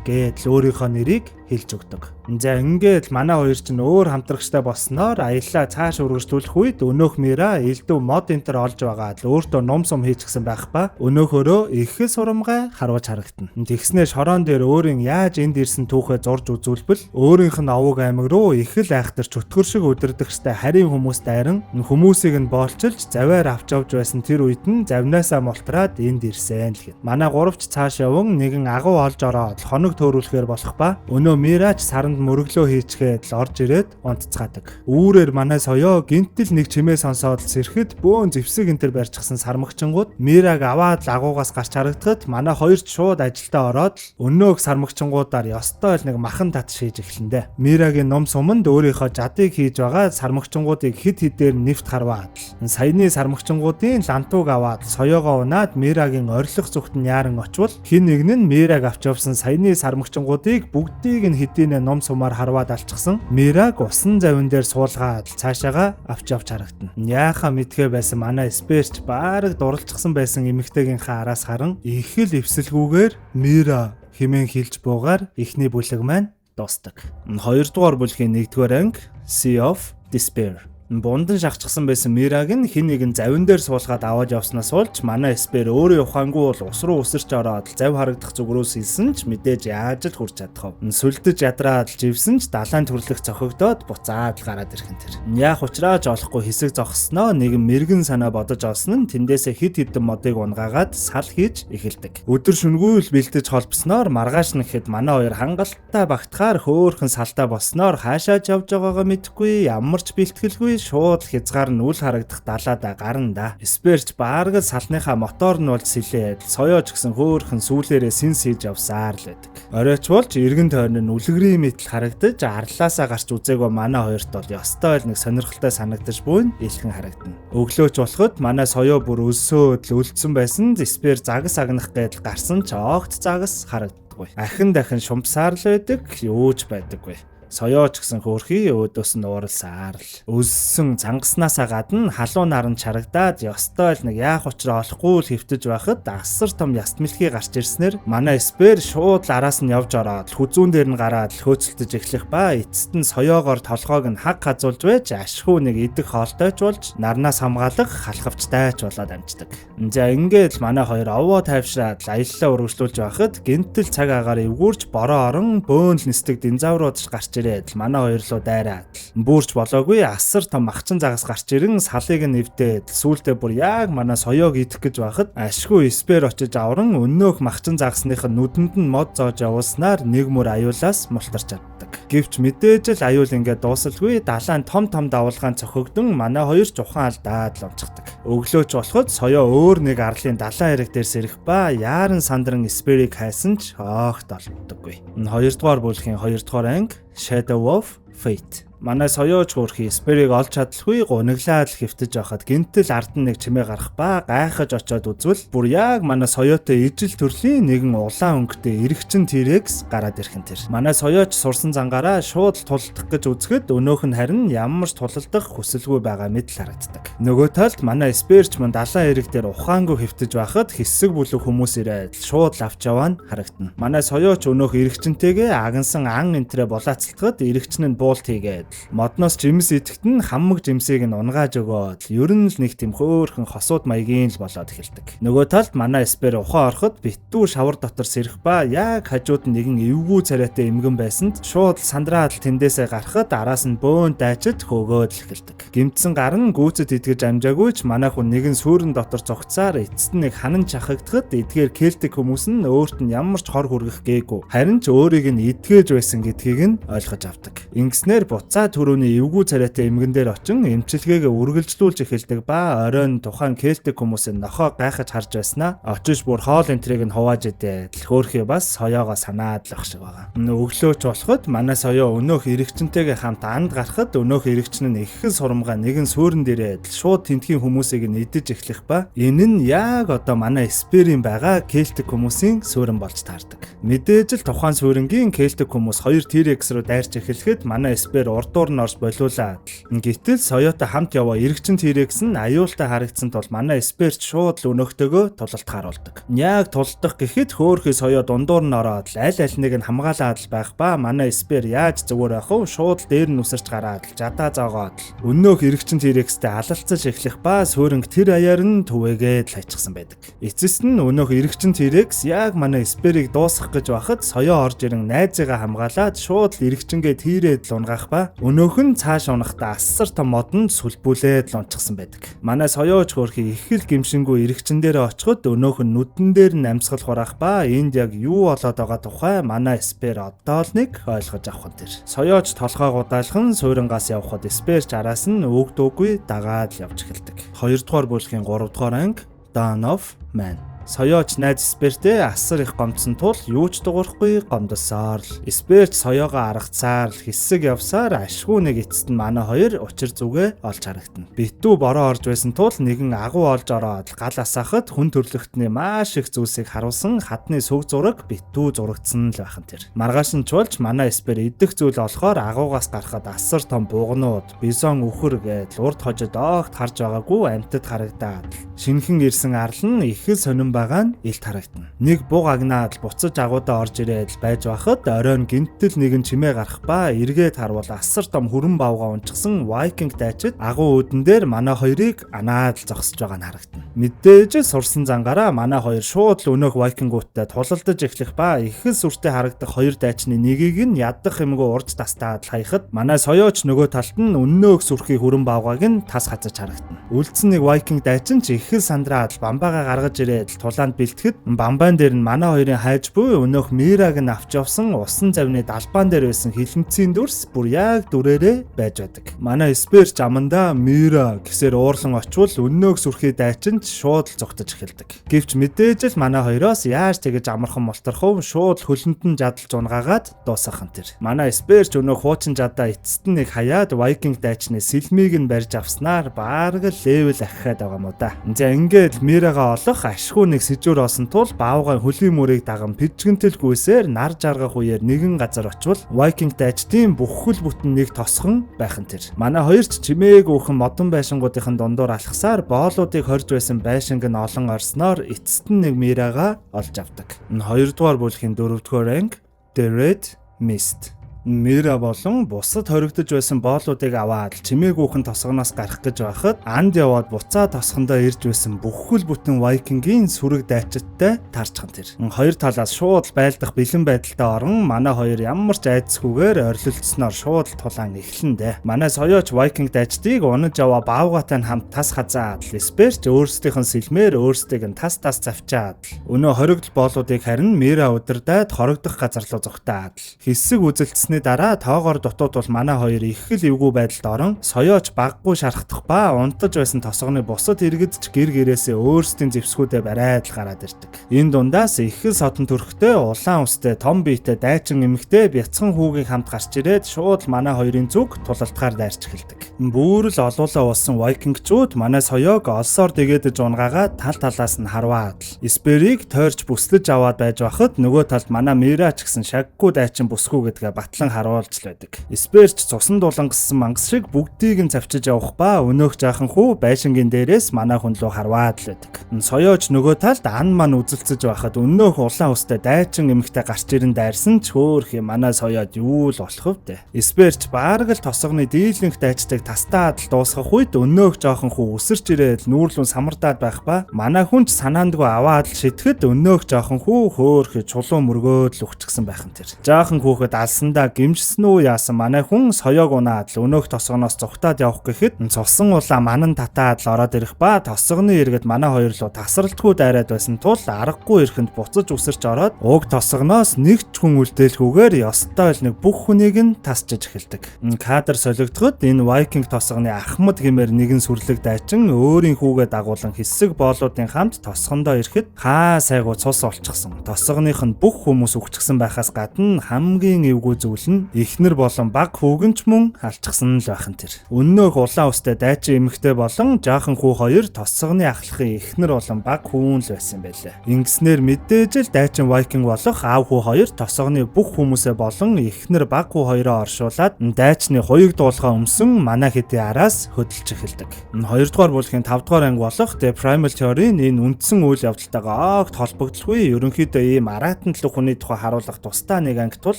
Speaker 1: гэдэл өөрийнхөө нэрийг хэлж өгдөг. За ингээд манай хоёр ч өөр хамтрагчтай болсноор аяллаа цааш үргэлжлүүлэх үед өнөөх Мира элдв мод энтер олж байгаа л өөртөө ном сум хийчихсэн байх ба өнөөхөөрөө их л сурамгай харуулж харагдана. Тэгснээ шорон дээр өөрийн яаж энд ирсэн түүхээ зурж үзүүлбэл өөрийнх нь овог аймаг руу их л айхтар чөтгөр шиг өдөрдөгчтэй харийн хүмүүс дайран хүмүүсийг нь боолчилж заваар авч явж байсан тэр үед нь завнаасаа мултраад энд ирсэн л гэв. Манай гуравч цааш явсан нэгэн агуу олж ороод хоног төөрүүлэхээр болох ба өнөө Мирач саранд мөрөглөө хийчгээд л орж ирээд унтцгаадаг. Үүрээр манай соёо гинтэл нэг чимээ сонсоод сэрхэд бөөн зэвсэг энтер барьчихсан сармагчингууд Мираг аваад л агуугаас гарч харагдахад манай хоёр ч шууд ажилдаа ороод л өнөөх сармагчингуудаар ёстой л нэг махан тат шийж эхлэндэ. Мирагийн ном суманд өөрийнхөө жадыг хийж байгаа сармагчингуудыг хид хидээр нэвт харваад л саяны сармагчингуудын лантууг аваад соёогоо унаад Мирагийн орилох зүгт нь яаран очвол хин нэг нь Мираг авч явсан саяны сармагчингуудыг бүгдийг нь хэдийнэ ном сумаар харваад алчихсан. Мираг усан завин дээр суулгаад цаашаага авч явж харагдана. Яаха мэдхээ байсан манай спирч баараг дурлцсан байсан эмэгтэйгийнхээ араас харан их л эвсэлгүйгээр Мира хэмээн хэлж буугаар эхний бүлэг маань дуустдаг. 2-р бүлгийн 1-р анги Sea of Despair. Бундан шахчихсан байсан Мираг нь хин нэгэн завин дээр суулгаад аваад явснаас болж манай спер өөрөө ухаангүй бол ус руу өсөрч ороод зав харагдах зүг рүү сэлсэн ч мэдээж яаж л хурж чадах вэ? Сүлдэж ядраад живсэн ч далайн төрлөх цохигдоод буцаад л гараад ирэх нь тэр. Яах учраач олохгүй хэсэг зогссноо нэгэн мэрэгэн санаа бодож олсон нь тэндээсээ хид хідэн модыг унгаагаад сал хийж эхэлдэг. Өдөр шөнөгүй л бэлдэж холбосноор маргааш нэхэд манай хоёр хангалттай багтахаар хөөхөн салтай болсноор хаашаач явж байгаагаа мэдэхгүй ямар ч бэлтгэлгүй шууд хязгаар нь үл харагдах далаада гарна да. Спирч баараг салныхаа мотор нь болж сэлээд соёоч гэсэн хөөхөн сүүлээрээ синс хийж явсаар л байдаг. Оройч болж эргэн тойрон нь үлгэрийн мэтэл харагдаж арлаасаа гарч үзээгүй манай хоёрт бол ёстой л нэг сонирхолтой санагдаж буйн илхэн харагдана. Өглөөч болоход манай соёо бүр өлсөөд л үлдсэн байсан спир загас агнах гэдэл гарсан ч огт загас харагддаггүй. Ахин дахин шумпсаар л байдаг, юуж байдаггүй. Соёоч гэсэн хөөрхий өөдөөс нь ууралсаар л өссөн цангаснасаа гадна халуун наран чарагдаад ёстой л нэг яах учраа олохгүй л хэвтэж байхад асар том яст мэлхий гарч ирснээр манай спер шууд араас нь явж ороод хүзүүн дээр нь гараад хөөцөлдөж эхлэх ба эцэст нь соёогоор толгойг нь хаг хазуулж байж ашгүй нэг идэх хоолтойч болж нарнаас хамгаалах халахвчтайч болоод амждаг. За ингээд л манай хоёр овоо тайвшраад аяллаа үргэлжлүүлж байхад гинтэл цаг агаар эвгүүрч бороо орон бөөнл нисдэг динзаврууд гарч ирээд манай хоёр руу дайраад бүрч болоогүй асар том махчин загас гарч ирэн салыг нь нэвдээд сүүлдээ бүр яг манай соёог идэх гэж байхад ашгүй спер очиж авран өнөөх махчин загасных нь нүдэнд нь мод зоож явуулснаар нэг мөр аюулаас мултарч чаддаг. Гэвч мэдээж л аюул ингээд дуусалгүй далайн том давалгаан цохигдсон манай хоёр жухан алдаад л онцгдаг. Өглөөч болоход соёо өөр нэг арлын далайн хэрэг дээр сэрэх ба яаран сандран сперийг хайсан ч огт олддоггүй. Хоёрдугаар бүлгийн 2-р анги Shadow of Fate. Манай соёоч хөөрхий сперийг олж чадалгүй гуниглаад л хэвтэж байхад гинтэл ард нь нэг чимээ гарах ба гайхаж очиод үзвэл бүр яг манай соёотой ижил төрлийн нэгэн улаан өнгөтэй эрэгчин T-Rex гараад ирхэн тэр. Манай соёоч сурсан зангаараа шууд тулдах гэж үзэхэд өнөөх нь харин ямар ч тулалдах хүсэлгүй байгаа мэт л харагддаг. Нөгөө талд манай сперч мөн далайн эрэг дээр ухаангүй хэвтэж байхад хэсэг бүлэг хүмүүс ирээд шууд лавч яваа нь харагдана. Манай соёоч өнөөх эрэгчнтэйгээ агнсан ан энтрэ булаацалтахад эрэгчин нь буулт хийгээд модноос жимс идэхт нь хамаг жимсийг нь унгааж өгөөд ер нь л нэг тийм хөөхөн хосууд маягийн л болоод эхэлдэг. Нөгөө талд манай спер ухаан ороход битүү шавар дотор сэрэх ба яг хажууд нэгэн эвгүй царайтай эмгэн байсанд шууд сандраад тэндээсээ гарахад араас нь бөөн дайчид хөөгөөд л эхэлдэг. Гимтсэн гар нь гүйцэд идгэж амжаагүй ч манай хүн нэгэн сүрэн дотор зогцсаар эцэст нь нэг ханан чахагдахад эдгээр кельтик хүмүүс нь өөрт нь ямар ч хор хүргэх гээгүй. Харин ч өөрийг нь идгэж байсан гэдгийг нь ойлгож авдаг. Ингэснээр буцаа түрүүний эвгүй царайтай эмгэн дээр очин эмчилгээгээ үргэлжлүүлж эхэлдэг ба оройн тухайн кельтик хүмүүсийн нохоо гайхаж харж байснаа очиж бүр хоол энтрийг нь хувааж идээд хөөхий бас соёогоо санаад л ах шиг байгаа. Өглөөч болоход манай соёо өнөөх эрэгчнтэйгээ хамт анд гарахад өнөөх эрэгчин нь иххэн сурамгаа нэгэн суурин дээрээ шууд тентхийн хүмүүсийг нь идэж эхлэх ба энэ нь яг одоо манай сперийн байгаа кельтик хүмүүсийн суурин болж таардаг. Мэдээж л тухайн суурингийн кельтик хүмүүс хоёр T-Rex руу дайрч эхлэхэд манай спер урдуур нь орж болиулаад гэтэл соёотой хамт яваа эрэгчин T-Rex нь аюултай харагдсан тул манай сперч шууд л өнөөхтөөгөө тулалт харуулдаг. Яг тулдах гэхэд хөөхий соёо дундуур нь ороод аль альнийг нь хамгаалаад л байх ба манай спер яаж зүгээр байх вэ? Шууд дээр нь үсэрч гараад жадаа зоогоод өнөөх эрэгчин T-Rex-тэй алалцаж эхлэх ба сууринг тэр аяар нь түвээгээд л хайчихсан байдаг. Эцэст нь өнөөх эрэгчин T-Rex яг манай сперийг дуусгах гэж байхад соёо орж ирэн найзыгаа хамгаалаад шууд л эрэгчингээ T-рээд л унгаах ба өнөөх нь цааш унахтаа асар том модонд сүлбүүлээд л унчихсан байдаг. Манай соёоч хөөрхий их л гимшингүй эрэгчин дээр очиход өнөөх нь нүдэн дээр нь амьсгал хураах ба энд яг юу болоод байгаа тухай манай спер одоо л нэг ойлгож авах нь тэр. Соёоч толгой гудаалхан сууринаас явхад сперч араас нь өгдөөгүй дагаад л явж эхэлдэг. 2-р бүлгийн 3-р анги Dawn of Man. Соёоч найз спертэй асар их гомдсон тул юу ч дуурахгүй гомдсоор л сперч соёогоо аргацаар л хэсэг явсаар ашгүй нэг эцэст нь манай хоёр учир зүгээ олж харагдана. Битүү бороо орж байсан тул нэгэн агуу олж ороод гал асаахад хүн төрлөختний маш их зүйлсийг харуулсан хадны сүг зураг битүү зурагдсан л байхан тэр. Маргааш нь чуулж манай спер идэх зүйл олохоор агуугаас гарахад асар том буугнууд бизон үхэр гээд урд хожид огт харж байгаагүй амьтад харагдаад шинхэн ирсэн арал нь их л сонирн байгаа нь илт харагдана. Нэг буг агнаад буцаж агуудаа орж ирээд байж байхад оройн гинтэл нэгэн чимээ гарах ба эргээд харвал асар том хүрэн бавгаа унчсан Viking дайчид агуу үүдэн дээр манай хоёрыг анаад л зогсож байгаа нь харагдана. Мэдээж сурсан зангаараа манай хоёр шууд л өнөөх Vikingуудтай тулалдаж эхлэх ба их л сүртэй харагдах хоёр дайчны нэгийг нь ядах юмгүй урд тастаад хаяхад манай соёоч нөгөө талд нь өнөөх сүрхий хүрэн бавгааг нь тас хазаж харагдана. Үлдсэн нэг Viking дайчин ч их л сандраад бамбаага гаргаж ирээд чулаанд бэлтгэхэд бамбайн дээр нь манай хоёрын хайж буй өнөөх Мираг нь авч явсан усан завны далбаан дээр байсан хилэнцгийн дүрс бүр яг дүрээрээ байж байдаг. Манай Сперч амандаа Мира гэсээр уурлан очвол өнөөх сүрхий дайчинд шууд л зогтож эхэлдэг. Гэвч мэдээж л манай хоёроос яаж тэгэж амархан мултархав шууд хөлөнд нь жадалж унгаагаад дуусгахан тэр. Манай Сперч өнөөх хуучин жадаа эцэст нь нэг хаяад Viking дайчны сэлмийг нь барьж авснаар баараг л левел ахиад байгаа мó да. За ингээд Мирага олох ашгүй нэг сэжүүр осон тул баавгай хөлийн мөрийг даган пижгэнтэл гүйсээр нар жаргах үеэр нэгэн газар очвол Viking дайчдын бүх хөл бүтэн нэг тосхон байхан тэр. Манай хоёр ч чимээг уухан модон байшингуудын дундуур алхасаар боолуудыг хорж байсан байшинг нь олон орсноор эцэст нь нэг Мирага олж авдаг. Хоёрдугаар бүлгийн 4-р анги The Red Mist. Мира болон бусад хоригдож байсан боолуудыг аваад чимээгүйхэн тосгоноос гарах гэж байхад анд яваад буцаа тосгондоо ирж байсан бүх хөл бүтэн Viking-ийн сүрэг дайчидтай тарчхан тэр. Хоёр талаас шууд байлдах бэлэн байдалтай орон манай хоёр ямар ч айдсгүйгээр орилолцсноор шууд тулаан эхлэндэ. Манай соёоч Viking дайчдыг унаж аваа баавгатай хамт тас хазаад Сперч өөрсдийнх нь сэлмээр өөрсдийг нь тас завчаад өнөө хоригдол боолуудыг харин Мира удирдаад хоригдох газар руу зогтаад хэсэг үзэлцсэн дараа тоогоор дутууд бол манай хоёр их л эвгүй байдалд орон соёоч баггүй шархдах ба унтаж байсан тосгоны бусад иргэдч гэр гэрээсээ өөрсдийн зэвсгүүдээ барайд л гараад ирдэг. Энэ дундаас их л содон төрхтэй улаан устэй том биетэй дайчин эмэгтэй бяцхан хүүгийн хамт гарч ирээд шууд манай хоёрын зүг тулалтахаар дайрч эхэлдэг. Бүр л олуулаа уусан Vikingчууд манай соёог олсоор дэгээдэж унгаагаад тал талаас нь харваад Сперийг тойрч бүслэж аваад байж байхад нөгөө талд манай Мира ч гэсэн шаггүй дайчин бүсгүй гэдгээ батлан харуулж л байдаг. Сперч цусан дулангассан мангас шиг бүгдийг нь завчиж явах ба өнөөх жаахан хүү байшингийн дээрээс манай хүн рүү харваад л байдаг. Соёоч нөгөө талд ан ман үзэлцэж байхад өнөөх улаан устай дайчин эмэгтэй гарч ирэн дайрсан ч хөөх юм манай соёод юу л болох вэ? Сперч баараг л тосгоны дийлэнх дайчдыг тастаад л дуусгах үед өнөөх жаахан хүү өсөрч ирээд нүүрлүүн самардаад байх ба манай хүн ч санаандгүй аваад л шитгэхэд өнөөх жаахан хүү хөөх чулуун мөргөөд л өгчихсэн байхан тэр. Жаахан хүүхэд алсандаа гимжсэн үү яасан манай хүн соёог унаад л өнөөх тосгоноос зугтаад явах гэхэд цусан улаан манан татаад л ороод ирэх ба тосгоны иргэд манай хоёр руу тасралтгүй дайраад байсан тул аргагүй ирэхэнд буцаж үсэрч ороод уг тосгоноос нэг ч хүн үлдээлгүйгээр ёстой л нэг бүх хүнийг нь тасчиж эхэлдэг. Кадр солигдоход энэ Viking тосгоны Ахмад хэмээр нэгэн сүрлэг дайчин өөрийн хүүгээ дагуулan хэсэг боолуудын хамт тосгондоо ирэхэд хаа сайгуу цус олчихсан. Тосгоных нь бүх хүмүүс өгчихсэн байхаас гадна хамгийн эвгүй зүйл нь эхнэр болон баг хүүгэнч мөн алчсан л байхан тэр. Өнөөх улаан устай дайчин эмэгтэй болон жаахан хүү хоёр тосгоны ахлахын эхнэр болон баг хүүн л байсан байлаа. Ингэснээр мэдээж л дайчин Viking болох аав хүү хоёр тосгоны бүх хүмүүсээ болон эхнэр баг хүү хоёроо оршуулад дайчны хуйг дуулахаа өмсөн манай хэдийн араас хөдөлж эхэлдэг. Хоёрдугаар бүлгийн 5-р анги болох The Primal Theory-ийн энэ үндсэн үйл явдалтайгаа огт холбогдлогүй ерөнхийдөө ийм аратан талх хүний тухай харуулах тусдаа нэг анги тул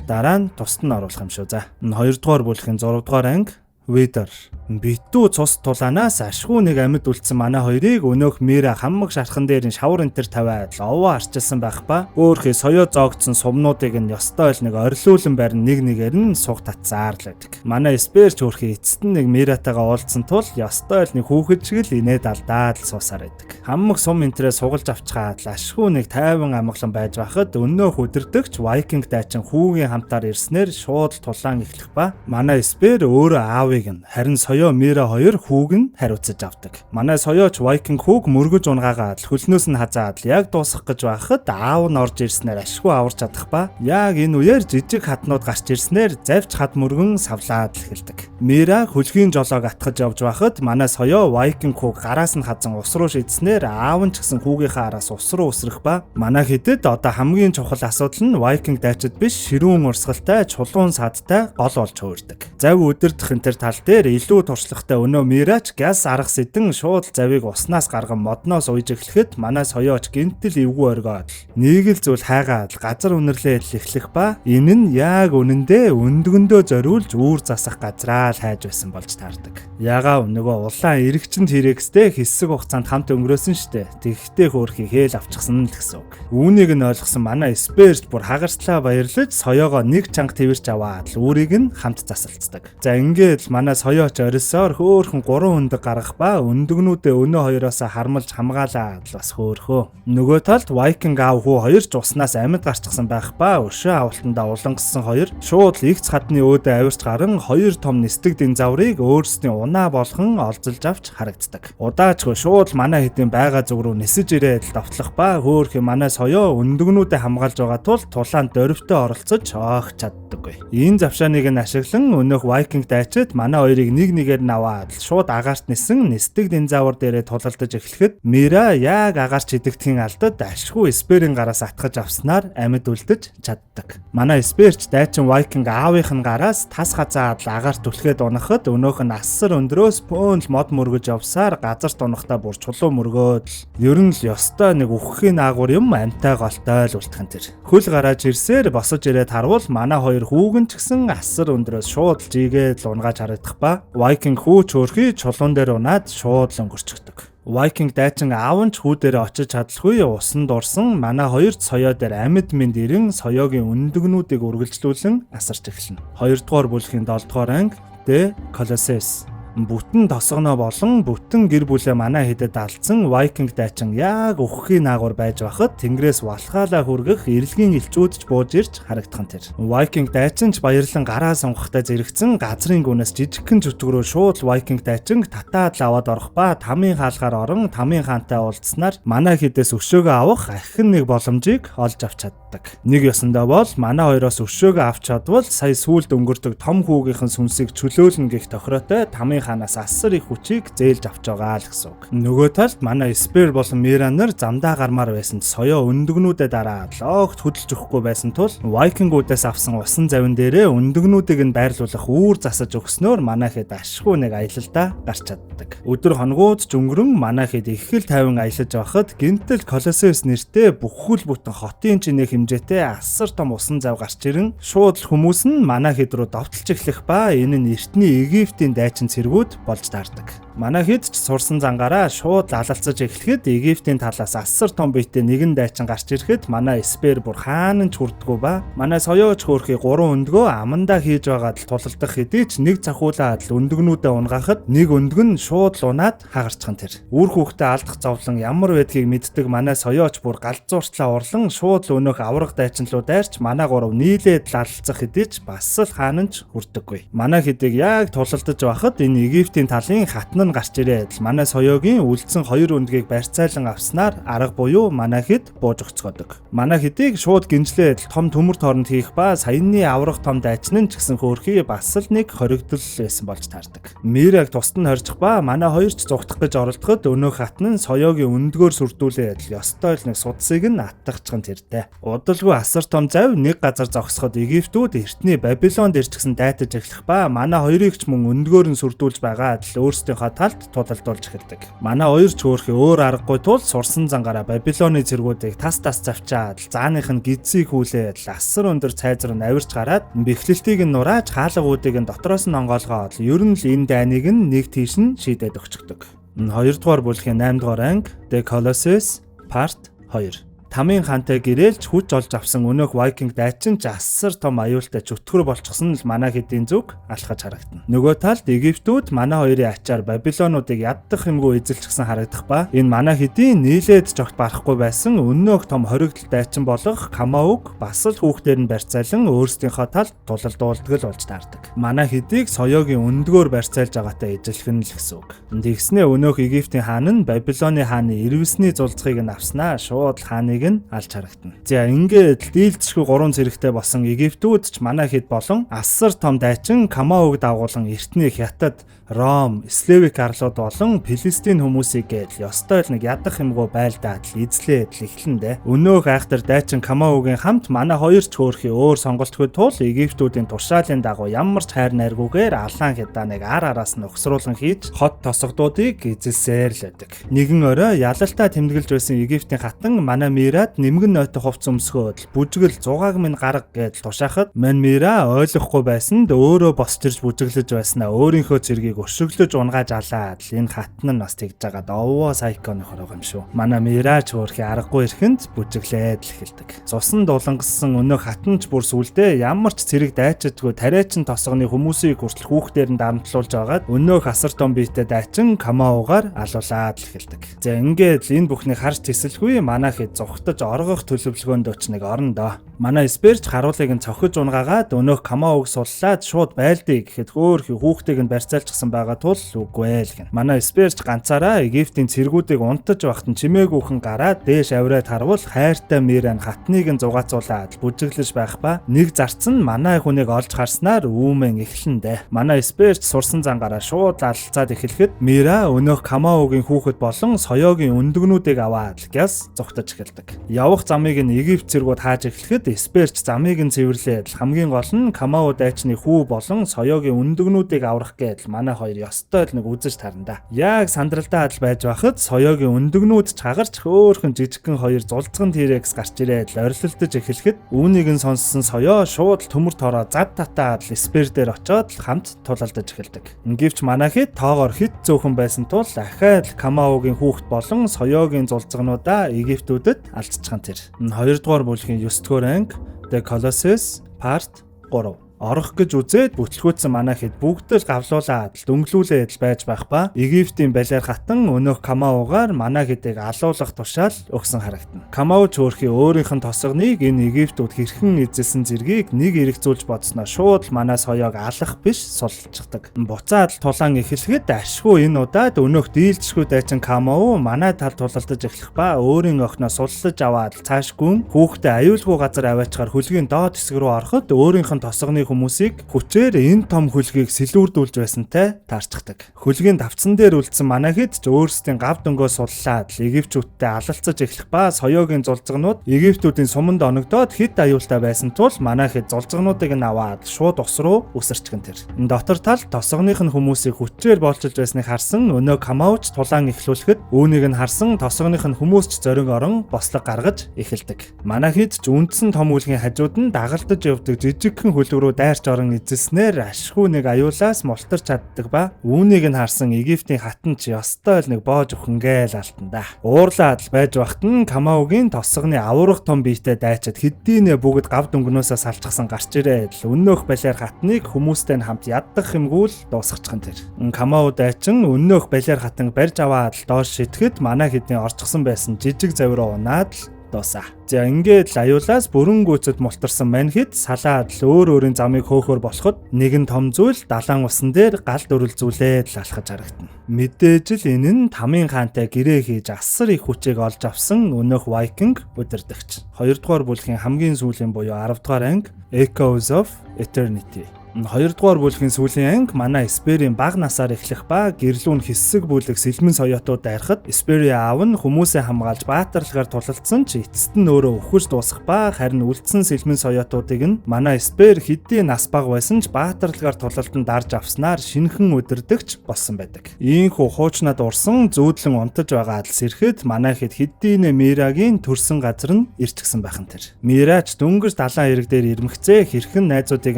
Speaker 1: дараа нь тусад нь оруулах юм шүү за. 2-р бүлгийн 6-р анги Wither. Битүү цус тулаанаас ашгүй нэг амьд үлдсэн манай хоёрыг өнөөх Мира хамаг шархан дээр нь шавар энтер тавиад овоо арчилсан байх ба өөрхий соёо зоогдсон сумнуудыг нь ёстой л нэг орилуулан барин нэг нэгээр нь суг татсаар л байдаг. Манай Сперч өөрхий эцэст нь нэг Миратайгаа уулзсан тул ёстой л нэг хүүхэд шиг л инээд алдаад л суусаар байдаг. Хамаг сум энтрээ сугалж авчгаад ашгүй нэг тайван амгалан байж байхад өнөөх өдөрдөгч Viking дайчин хүүгийн хамтаар ирснээр шууд тулаан эхлэх ба манай Спер өөрөө аавыг нь харин соёо Мира хоёр хүүг нь хариуцаж авдаг. Манай соёоч Viking хүүг мөргөж унгаагаад хөлнөөс нь хазаад яг дуусгах гэж байхад аав нь орж ирснээр ашгүй аварч чадах ба яг энэ үеэр жижиг хатнууд гарч ирснээр завж хат мөргөн савлаад эхэлдэг. Мира хөлхийн жолоог атгаж явж байхад манай соёо Viking хүүг гараас нь хазан ус руу шидснээр аав нь ч гэсэн хүүгийнхаа араас ус руу өсрөх ба манай хэдэд одоо хамгийн чухал асуудал нь Viking дайчид биш ширүүн урсгалтай чулуун садтай гол болж хуурдаг. Зав өдөрдөх энэ тал дээр илүү туршлагатай өнөө Мирач газ арга сэдэн шууд завыг уснаас гарган модноос ууж эхлэхэд манай соёоч гинтэл эвгүй оргоод нэг л зүйл хайгаад газар үнэрлээ эхлэх ба энэ нь яг үнэндээ өндгөндөө зориулж үүр засах газраа л хайж байсан болж таардаг. Ягаа нөгөө улаан эргчэнд хэрэгстэй хэсэг хугацаанд хамт өнгөрөөсөн штэ. Тэгэхдээ хөөрхий хээл авчихсан л гэсэн үг. Үүнийг нь ойлгосон манай Сперч бүр хагарслаа баярлаж соёогоо нэг чанга твэрч аваад л үүрийг нь хамт засалцдаг. За ингээд манай соёоч орисоор хөөхөн 3 өндөг гаргах ба өндөгнүүдээ өнөө хоёроос хармалж хамгаалаад бас хөөхөө. Нөгөө талд Viking аав хүү хоёр ч уснаас амьд гарчихсан байх ба өшөө авалтандаа улангассан хоёр шууд игц хадны өөдөө авирч гарan хоёр том нисдэг динзаврыг өөрсдийн унаа болгон олзолж авч харагддаг. Удаачгүй шууд манай хэдийн байгаа зүг рүү нисэж ирээд давтлах ба хөөх манай соёо өндөгнүүдээ хамгаалж байгаа тул тулаанд дөрвтөө оролцож оох чаддаггүй. Энэ завшааныг нь ашиглан өнөөх Viking дайчид манай хоёрыг нэг нэгээр наваад шууд агаарт нисэн нисдэг динзавр дээрээ тулалдаж эхлэхэд Мира яг агаарч идэгдэхийн алдад ашгүй Spear-ийн гараас атгаж авснаар амьд үлдэж чаддаг. Манай Spear-ч дайчин Viking аавынх нь гараас тас газаад агаарт түлхээд унахад өнөөх нь асар өндрөөс пөөнл мод мөргөж явсаар газарт унахтаа бүр чулуу мөргөөд ер нь л ёстой нэг үхэхийн аагур юм амтай голтой л үлдхэн тэр. Хөл гараж ирсээр босож ирээд харвал манай хоёр хүүгэн ч гэсэн асар өндрөөс шууд жигээд л унгааж харагдах ба Viking хүү чөөрхий чулуун дээр унаад шууд л өнгөрчихдөг. Viking дайчин аав нь хүү дээр очиж чадалгүй усан дурсан манай хоёрт соёо дээр амьд мэд ирэн соёогийн өндөгнүүдийг үргэлжлүүлэн асарч эхэлнэ. 2 дугаар бүлгийн 7 дугаар анги The Colossus. Бүтэн тосгоноо болон бүтэн гэр бүлээ манай хэдэд алдсан Viking дайчин яг үхэхийн аагур байж байхад тэнгэрээс валхаалаа хүргэх эрэлгийн элчүүдч бууж ирж харагдах нь тэр. Viking дайчин ч баярлан гараа сонгохтой зэрэгцэн газрын гүнээс жижигхэн зүтгэрөө шууд Viking дайчин татаад аваад орох ба тамийн хаалгаар орон тамийн хаантай уулзснаар манай хэдээс өшөөгөө авах ахин нэг боломжийг олж авч чаддаг. Нэг ёсондоо бол манай хоёроос өшөөгөө авч чадвал сая сүүлд өнгөрдөг том хүүгийнхэн сүнсийг чөлөөлнө гэх тохиротой тамийн ханаас асар их хүчийг зээлж авч байгаа л гэсэн үг. Нөгөө талд манай Spear болон Mira нар замдаа гармаар байсан соёо өндөгнүүдэд дараад логт хөдөлж өгөхгүй байсан тул Viking-уудаас авсан усан завин дээрээ өндөгнүүдийг нь байрлуулах үүр засаж өгснөөр манай хэд ашгүй нэг аялалдаа гарч чаддаг. Өдөр хоногуд ч өнгөрөн манай хэд их хэл тайван аялаж байхад гинтэл Colossus нэртэй бүхэл бүтэн хотын чинээ хэмжээтэй асар том усан зав гарч ирэн шууд хүмүүс нь манай хэд рүү довтолж эхлэх ба энэ нь эртний Египтийн дайчин болж таардаг. Манай хэд ч сурсан зангаараа шууд лалалцаж эхлэхэд Египтийн талаас асар том биетэй нэгэн дайчин гарч ирэхэд манай Spear бүр хаана ч хүрдэггүй ба манай соёоч хөөрхий 3 өндгөө амандаа хийж байгаад л тулалдах хэдий ч нэг цахуулаад л өндөгнүүдээ унгахад нэг өндг нь шууд л унаад хагарчхан тэр. Үр хүүхдээ алдах зовлон ямар байдгийг мэддэг манай соёоч бүр галзууртлаа урлан шууд л өнөөх аврах дайчин руу дайрч манай 3 нийлээд лалалцах хэдий ч бас л хаана ч хүрдэггүй. Манай хэдийг яг тулалдаж байхад энэ Египтийн талын хатна гарч ирээд манай соёогийн үлдсэн 2 өндгийг барьцаалан авснаар арга буюу манай хэд бууж өгцгөөдөг. Манай хэдийг шууд гинжлээд том төмөр тооронд хийх ба саяны аврах том дайчин нь ч гэсэн хөөрхий бас л нэг хоригдол байсан болж таардаг. Мираг тусад нь хоржих ба манай хоёр ч зугтах гэж оролдоход өнөөх хатна нь соёогийн өндгөөр сүрдүүлээд ёстой л нэг судсыг нь аттахчхан тэрдээ. Удалгүй асар том зав нэг газар зогсоход Египтүүд эртний Бабилонд ирчихсэн дайтаж эхлэх ба манай хоёрыг ч мөн өндгөөр нь сүрдүүлж байгаад л өөрсдийнхөө талд тулалдуулж эхэлдэг. Манай хоёр ч хөөрхий өөр аргагүй тул сурсан зангаараа Бабилоны цэргүүдийг тас завчаад зааных нь гидсийг хүлээд асар өндөр цайз руу навирч гараад бэхлэлтийг нь нурааж хаалгуудыг нь дотроос нь онгоолгоод ер нь л энэ дайныг нь нэг тийш нь шийдээд өгчдөг. 2 дугаар бүлгийн 8 дугаар анги The Colossus Part 2. Тамийн хаантай гэрээлж хүч олж авсан өнөөх Viking дайчин ч асар том аюултай чөтгөр болчихсон л манай хэдийн зүг алхаж харагдана. Нөгөө талд Египтүүд манай хоёрын ачаар Бабилонуудыг яддах юмгүй эзэлчихсэн харагдах ба энэ манай хэдийн нийлээд жогт барахгүй байсан өнөөх том хоригдол дайчин болох Камауг бас л хүүхдээр нь барьцаалан өөрсдийнхөө талд тулалдуулдаг л болж таардаг. Манай хэдийг соёогийн өндгөөр барьцаалж байгаатай ижилхэн л гэсэн үг. Тэгснээ өнөөх Египтийн хаан нь Бабилоны хааны ирвэсний зулцгийг нь авснаа шууд хааныг алж харагдана. За ингээд дийлдэшгүй 3 зэрэгтэй болсон Египтүүд ч манай хэд болон асар том дайчин Камауг дагуулan эртний Хятад, Ром, Славик арлууд болон Палестин хүмүүсийг гээл ёстой л нэг ядах юмгүй байлдаад л эзлээд л эхлэндэ. Өнөөх айхтар дайчин Камаугийн хамт манай хоёр ч хөөрхий өөр сонголтгүй тул Египтүүдийн туршаалын дагуу ямар ч хайр найргүйгээр алаан хятааныг араас нь өгсруулан хийж хот тосгодуудыг эзэлсээр л байдаг. Нэгэн орой ялалтаа тэмдэглэж байсан Египтийн хатан манай Мирад нэмгэн нойтон хувц өмсгөөд бүжгэл зугааг минь гарга гэж тушаахад Мира ойлгохгүй байсанд өөрөө босч ирж бүжиглэж байснаа өөрийнхөө цэргийг өршөглөж унгааж алаад энэ хатан нь бас тэгж жагаад овоо сайконы хорог юм шүү. Манай Мира ч өөрхий аргагүй ирэхэнд бүжиглээд л эхэлдэг. Цусан дулангассан өнөө хатанч бүр сүлдээ ямар ч цэрэг дайчдаггүй тариачин тосгоны хүмүүсийг хүртэл хүүхдээр нь дамтлуулж байгаад өнөөх асар том биетэй дайчин Камаогаар алуулаад л эхэлдэг. За ингээд энэ бүхнийг харж тесэлгүй манай хэд зугтаж оргох төлөвлөгөөнд өчнэг орно доо. Манай Сперч харуулыг нь цохиж унгаагаад өнөөх Камаог суллаад шууд байлдъя гэхэд хөөхий хүүхдийг нь барьцаалчихсан байгаа тул үгүй л гэн. Манай Сперч ганцаараа Египтийн цэргүүдийг унтаж байхад нь чимээгүйхэн гараад дээш авираад харвал хайртай Миран хатныг нь зугаацуулаад бүжиглэж байх ба нэг зарц нь манай хүнийг олж харснаар үүмэн эхлэндэ. Манай Сперч сурсан зангаараа шууд алцаад эхлэхэд Мира өнөөх Камаогийн хүүхэд болон соёогийн өндөгнүүдийг аваад гяс зугтаж эхэлдэг. Явах замыг нь Египт цэргүүд хааж эхлэхэд Сперч замыг нь цэвэрлээд хамгийн гол нь Камао дайчны хүү болон соёогийн өндөгнүүдийг аврах гэдэл манай хоёр ёстой л нэг үзэж тарна да. Яг сандралдаа адил байж байхад соёогийн өндөгнүүд чагарч хөөхөн жижигхэн хоёр зулцган T-Rex гарч ирээд орилолдож эхлэхэд үүнийг нь сонссон соёо шууд төмөр тороо зад татаад Сперч дээр очоод хамт тулалдаж эхэлдэг. Гэвч манай хэд тоогоор хит зөөхөн байсан тул ахаад Камаогийн хүүхэд болон соёогийн зулцгнуудаа Египтүүдэд алдчихсан тэр. 2-р бүлгийн 9-р анги The Colossus Part 3 орох гэж үзээд бүтлгүүцсэн манай хэд бүгд л гавлуулаад дөнгөлүүлээд л байж байх ба Египтийн балиар хатан өнөөх Камаогаар манай хэдийг алуулах тушаал өгсөн харагдана. Камао ч өөрхий өөрийнх нь тосгоныг энэ Египтүүд хэрхэн эзэлсэн зэргийг нэг эргцүүлж бодсноо шууд манай соёог алах биш сулчихдаг. Буцаад тулаан эхлэхэд ашгүй энэ удаад өнөөх дийлдэшгүй дайчин Камао манай тал тулалдаж эхлэх ба өөрийн охиноо суллаж аваад цаашгүй хүүхдээ аюулгүй газар аваачаар хөлгийн доод хэсэг рүү ороход өөрийнх нь тосгоны хүмүүсийг хүчээр энэ том хөлгийг сэлүүрдүүлж байсантай таарчдаг. Хөлгийн давцсан дээр үлдсэн манай хэд ч өөрсдийн гав дөнгөө суллаад Египтчүүдтэй алалцаж эхлэх ба соёогийн зулцгнууд Египтүүдийн суманд оногдоод хэд аюултай байсан тул манай хэд зулцгнуудыг нь аваад шууд ус руу үсэрчгэн тэр. Дотор тал тосгоных нь хүмүүсийг хүчээр боолчилж байсныг харсан өнөө Камаоч тулаан эхлүүлэхэд үүнийг нь харсан тосгоных нь хүмүүс ч зориг орон бослог гаргаж эхэлдэг. Манай хэд ч үндсэн том үлгийн хажууд нь дагалдаж явдаг жижигхэн хөлөг рүү дайрч орон эзэлснээр ашгүй нэг аюулаас мултарч чаддаг ба үүнийг нь харсан Египтийн хатан ч ёстой л нэг боож өхөнгээл алтанда. Уурлаад байж бахт нь Камаогийн тосгоны аврах том биетэй дайчид хэдийнэ бүгд гав дөнгнөөсөө салчсан гарч ирээд өнөөх балиар хатныг хүмүүстэй нь хамт яддах юмгүй л дуусгачихсан тэр. Камао дайчин өнөөх балиар хатан барьж аваад л доош шитгэхэд манай хэдний орчихсон байсан жижиг завираа унаад л дуусаа. За ингээд л аюулаас бүрэн гүйцэд мултарсан манхэд салаад л өөрийн замыг хөөхөр болоход нэгэн том зүйл далайн усан дээр галд өрөлзүүлээд л алхаж харагдана. Мэдээж л энэ нь Тамийн хаантай гэрээ хийж асар их хүчийг олж авсан өнөөх Viking удирдагч. 2-р бүлгийн хамгийн сүүлийн буюу 10-р анги Echoes of Eternity. 2-р бүлгийн сүүлийн анги манай Сперийн бага насаар эхлэх ба гэрлүүн хэсэг бүлэг сэлмэн соёотууд дайрахад Спери аав нь хүмүүсээ хамгаалж баатарлагаар тулалдсан ч эцэст нь өөрөө өхөж дуусах ба харин үлдсэн сэлмэн соёотуудыг нь манай Спер хэдийн нас бага байсан ч баатарлагаар тулалдан дарж авснаар шинхэн удирдагч болсон байдаг. Ийхүү хуучнаад урсан зүүдлэн унтаж байгаа адал сэрхэд манай хэд хэдийнэ Мирагийн төрсэн газар нь ирчихсэн байхан тэр. Мирач дөнгөж далайн ирэг дээр ирмэгцээ хэрхэн найзуудыг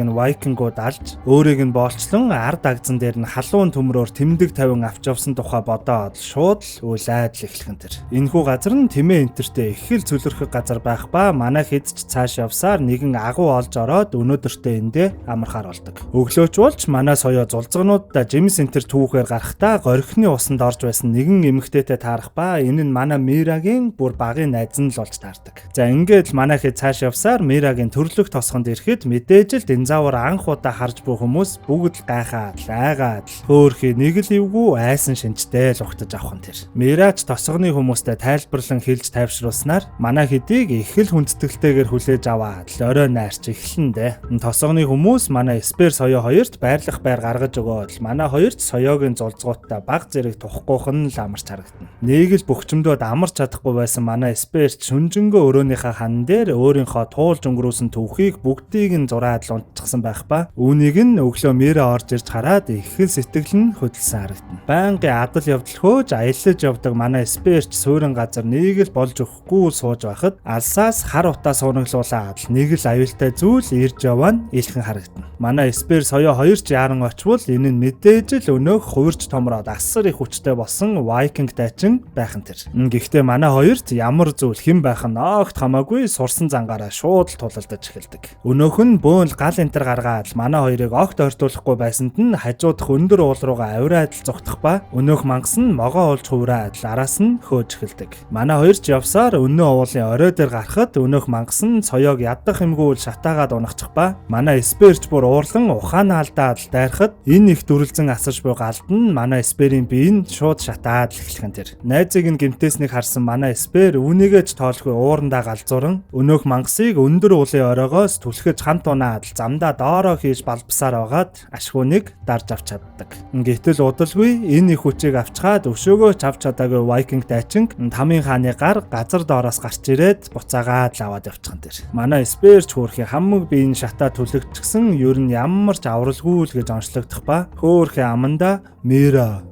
Speaker 1: нь Викингууд алж өөрийг нь боолчлон ард агзан дээр нь халуун төмрөөр тэмдэг тавин авч явсан тухай бодоод шууд л үйл айдал эхлэхэн тэр. Энэхүү газар нь тэмээ энтертэй их л цөлөрхөг газар байх ба манай хэд ч цааш явсаар нэгэн агуу олж ороод өнөөдөртөө эндээ амархаар болдог. Өглөөч болж манай соёо зулцгнуудаа Жимс энтер түүхээр гарахтаа горхины усанд орж байсан нэгэн эмэгтэйтэй таарах ба энэ нь манай Мирагийн бүр багын найз нь л болж таардаг. За ингээд л манай хэд цааш явсаар Мирагийн төрлөх тосгонд ирэхэд мэдээж л динзавар анх удаа харж буй хүмүүс бүгд л гайхаад л айгаад л хөөхий нэг л эвгүй айсан шинжтэй л ухтаж авах нь тэр. Мирач тосгоны хүмүүстэй тайлбарлан хэлж тайвшруулснаар манай хэдийг их л хүндэтгэлтэйгээр хүлээж аваад л орой найрч эхлэндэ. Тосгоны хүмүүс манай Спер соёо хоёрт байрлах байр гаргаж өгөөд манай хоёрт соёогийн зулцгууттай баг зэрэг тухахгүйх нь л амарч харагдана. Нэг л бөхчмдөөд амарч чадахгүй байсан манай Спер шүнжэнгөө өрөөнийхөө хан дээр өөрийнхөө туулж өнгөрөөсөн түүхийг бүгдийг нь зураад л унтчихсан байх ба Үүнийг нь өглөө Мира орж ирж хараад их сэтгэл нь хөдөлсөн харагдана. Байнгын адал явдал хөөж аяллаж явдаг манай Эсперч суурин газар нэг л болж өгөхгүй сууж байхад алсаас хар утаа суунаглуулаад нэг л аюултай зүйл ирж яваа нь илхэн харагдана. Манай Эспер соёо 2 яран очвол энэ нь мэдээж л өнөөх хувирч томроод асар их хүчтэй болсон Viking дайчин байх нь тэр. Гэхдээ манай хоёрт ямар зүйл хэн байх нь огт хамаагүй сурсан зангаараа шууд тулалдаж эхэлдэг. Өнөөх нь бөөн гал энтер гаргаад манай хоёрыг огт ойртуулахгүй байсанд нь хажуудах өндөр уул руугаа авираад зогтох ба өнөөх мангас нь могоо олж хувраад араас нь хөөж эхэлдэг. Манай хоёр ч явсаар өнөө уулын орой дээр гарахад өнөөх мангас нь соёог ядах юмгүй шатаагаад унахчих ба манай Эсперч бүр уурлан ухаанаа алдаад дайрахад энэ их дүрлзэн асарч буй галд нь манай Эсперийн бие нь шууд шатаад эхлэх нь тэр. Найзыг нь гэмтээснийг харсан манай Эспер үүнийгээ ч тоолохгүй уурандаа галзууран өнөөх мангасыг өндөр уулын оройгоос түлхэж хамт унаад замдаа доороо хийж балбасаар байгаад ашгууныг дарж авч чаддаг. Гэтэл удалгүй энэ их хүчийг авчгаад өшөөгөө ч авч чадаагүй Viking дайчин Тамийн хааны гар газар доороос гарч ирээд буцаагаад л аваад явчихсан тэр. Манай Эсперч хөөрхийн хамаг биеийн шатаа түлхэгчсэн ер нь ямар ч авралгүй л гэж онцлогдох ба хөөрхийн аманда Мира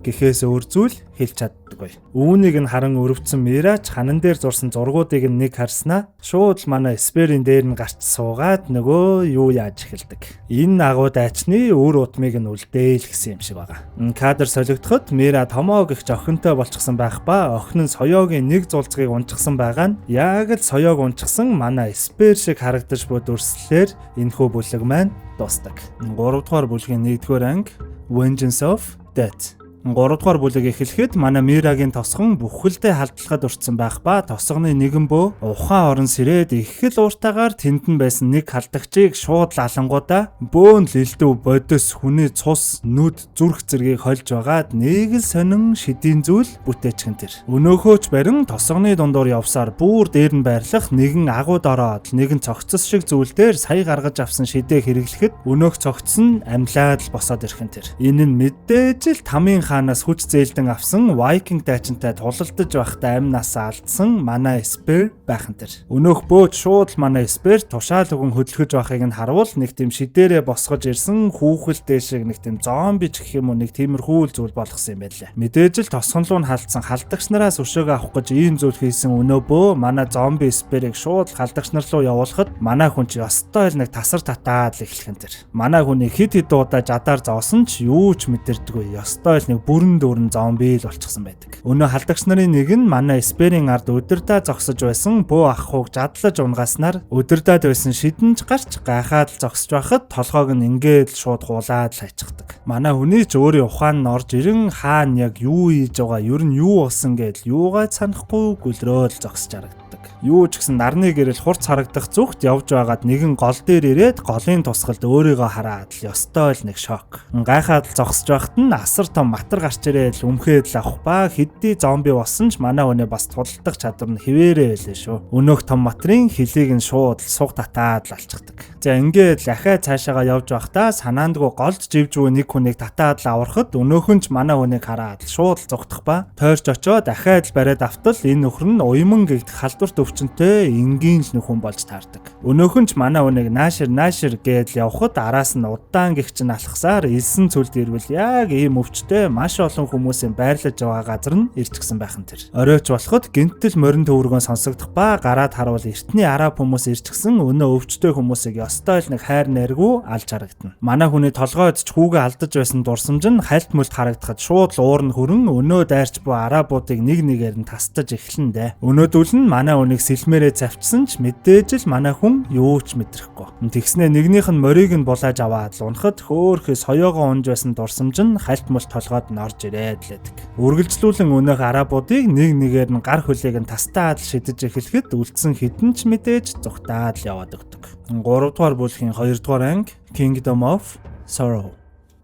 Speaker 1: гэхээс өөр зүйл хэлж чаддаггүй. Үүнийг нь харан өрөвдсөн Мирач ханан дээр зурсан зургуудыг нэг харснаа шууд манай Эсперийн дээр нь гарч суугаад нөгөө юу яаж эхэлдэг. Энэ агуу дайчны өөр удмыг нь үлдээл гэсэн юм шиг байгаа. Кадр солигдоход Мира томоо гихч охинтой болчихсон байх ба охин нь соёогийн нэг зулцгийг унчихсан байгаа нь яг л соёог унчихсан манай Эспер шиг харагдаж буй дүрслэлээр энэхүү бүлэг маань дуустдаг. 3 дугаар бүлгийн 1-р анги Vengeance of Death. 3 дугаар бүлэг эхлэхэд манай Мирагийн тосгон бүхэлдээ халдлахад уртсан байх ба тосгоны нэгэн бөө ухаан орон сэрээд их л ууртаагаар тэнд нь байсан нэг халдагчийг шууд лалангуудаа бөөн лилдэв бодис хүний цус нүд зүрх зэргийг хольж байгаад нэг л сонин шидийн зүйл бүтээчихэн тэр. Өнөөхөөч барин тосгоны дундуур явсаар бүр дээр нь байрлах нэгэн агууд ороод нэгэн цогцос шиг зүйл дээр сая гаргаж авсан шидээ хэрэглэхэд өнөөх цогцос нь амьлаад л босоод ирхэн тэр. Энэ нь мэдээж л Тамийн хаанаас хүч зээлдэн авсан Viking дайчинтай тулалдаж байхдаа амнасаа алдсан манай Эспер байхан тэр. Өнөөх бөөж шууд манай Эспер тушаал өгөн хөдөлгөж байхыг нь харуул нэг тийм шидээрээ босгож ирсэн хүүхэлтэй шиг нэг тийм зомби ч гэх юм уу нэг тиймэрхүү зүйл болгосон юм байлаа. Мэдээж л тосгонлуу нь халдсан халдагч нараас өшөөгөө авах гэж ийм зүйл хийсэн өнөө бөө манай зомби Эсперийг шууд халдагч нар руу явуулахад манай хүн ч ёстой л нэг тасар татаад л эхлэх нь тэр. Манай хүний хит хит удаа жадаар зоосон ч юу ч мэдэрдэггүй ёстой л нэг бүрэн зомби л болчихсон байдаг. Өнөө халдагч нарын нэг нь манай Эсперийн ард өдөрдөө зогсож байсан бөө ах хууг задлаж унгааснаар өдөрдөөд байсан шидэнж гарч гайхаад л зогсож байхад толгойг нь ингээд шууд хуулаад л хайчихдаг. Манай хүний ч өөрийн ухаан нь орж ирэн хаана яг юу хийж байгаа, ер нь юу болсон гэдэл юугаа санахгүй гүлрөөл зогсож харагдав. Юу ч гэсэн нарны гэрэл хурц харагдах зүгт явж байгаад нэгэн гол дээр ирээд голын тусгалд өөрийгөө хараад л ёстой л нэг шок. Гайхаад л зогсож байхад нь асар том матар гарч ирээд өмхөөд л авах ба хэдий зомби болсон ч манай өнөө бас тулдах чадвар нь хിവэрэ байлээ шүү. Өнөөх том матрын хилийг нь шууд суг татаад л алчдаг. За ингээд л ахаа цаашаага явж байхдаа санаандгүй голд живжгүй нэг хүнийг татаад л аврахад өнөөхөн ч манай хүнийг хараад шууд л зогтох ба тойрч очоод ахаад л бариад автал энэ нөхөр нь уйман гэгдэх халдварт өвчнөд энгийн л нөхөн болж таардаг. Өнөөхөн ч манай хүнийг наашир гэдэл явхад араас нь удаан гихч нь алхасаар элсэн цүлд ирвэл яг ийм өвчтэй маш олон хүмүүсийн байрлаж байгаа газар нь ирчихсэн байхан тэр. Оройч болоход гинтэл морин төвөргөн сонсогдох ба гараад харуул эртний араб хүмүүс ирчихсэн өнөө өвчтэй хүмүүсийг ёстой л нэг хайр найргүй алж харагдана. Манай хүний толгойд ч хүүгээ алдаж байсан дурсамж нь хальт мөлт харагдахад шууд л уур нь хөрөн өнөө дайрч буй арабуудыг нэг нэгээр нь тасдаж эхлэн дээ. Өнөөдөл нь манай хүнийг сэлмээрээ завчсан ч мэдээж л манай хүн юу ч мэдрэхгүй. Тэгснэ нэгнийх нь морийг нь булааж аваад л унахад хөөхөө соёогоо унж байсан дурсамж нь хальт мөлт толгойд нь орж ирээд лээдэг. Үргэлжлүүлэн өнөөх арабуудыг нэг нэгээр нь гар хөлийг нь тастаад шидэж эхлэхэд үлдсэн хідэн ч мэдээж зүгтаад л яваад өгдөг. 3 дугаар бүлгийн 2 дугаар анги Kingdom of Sorrow.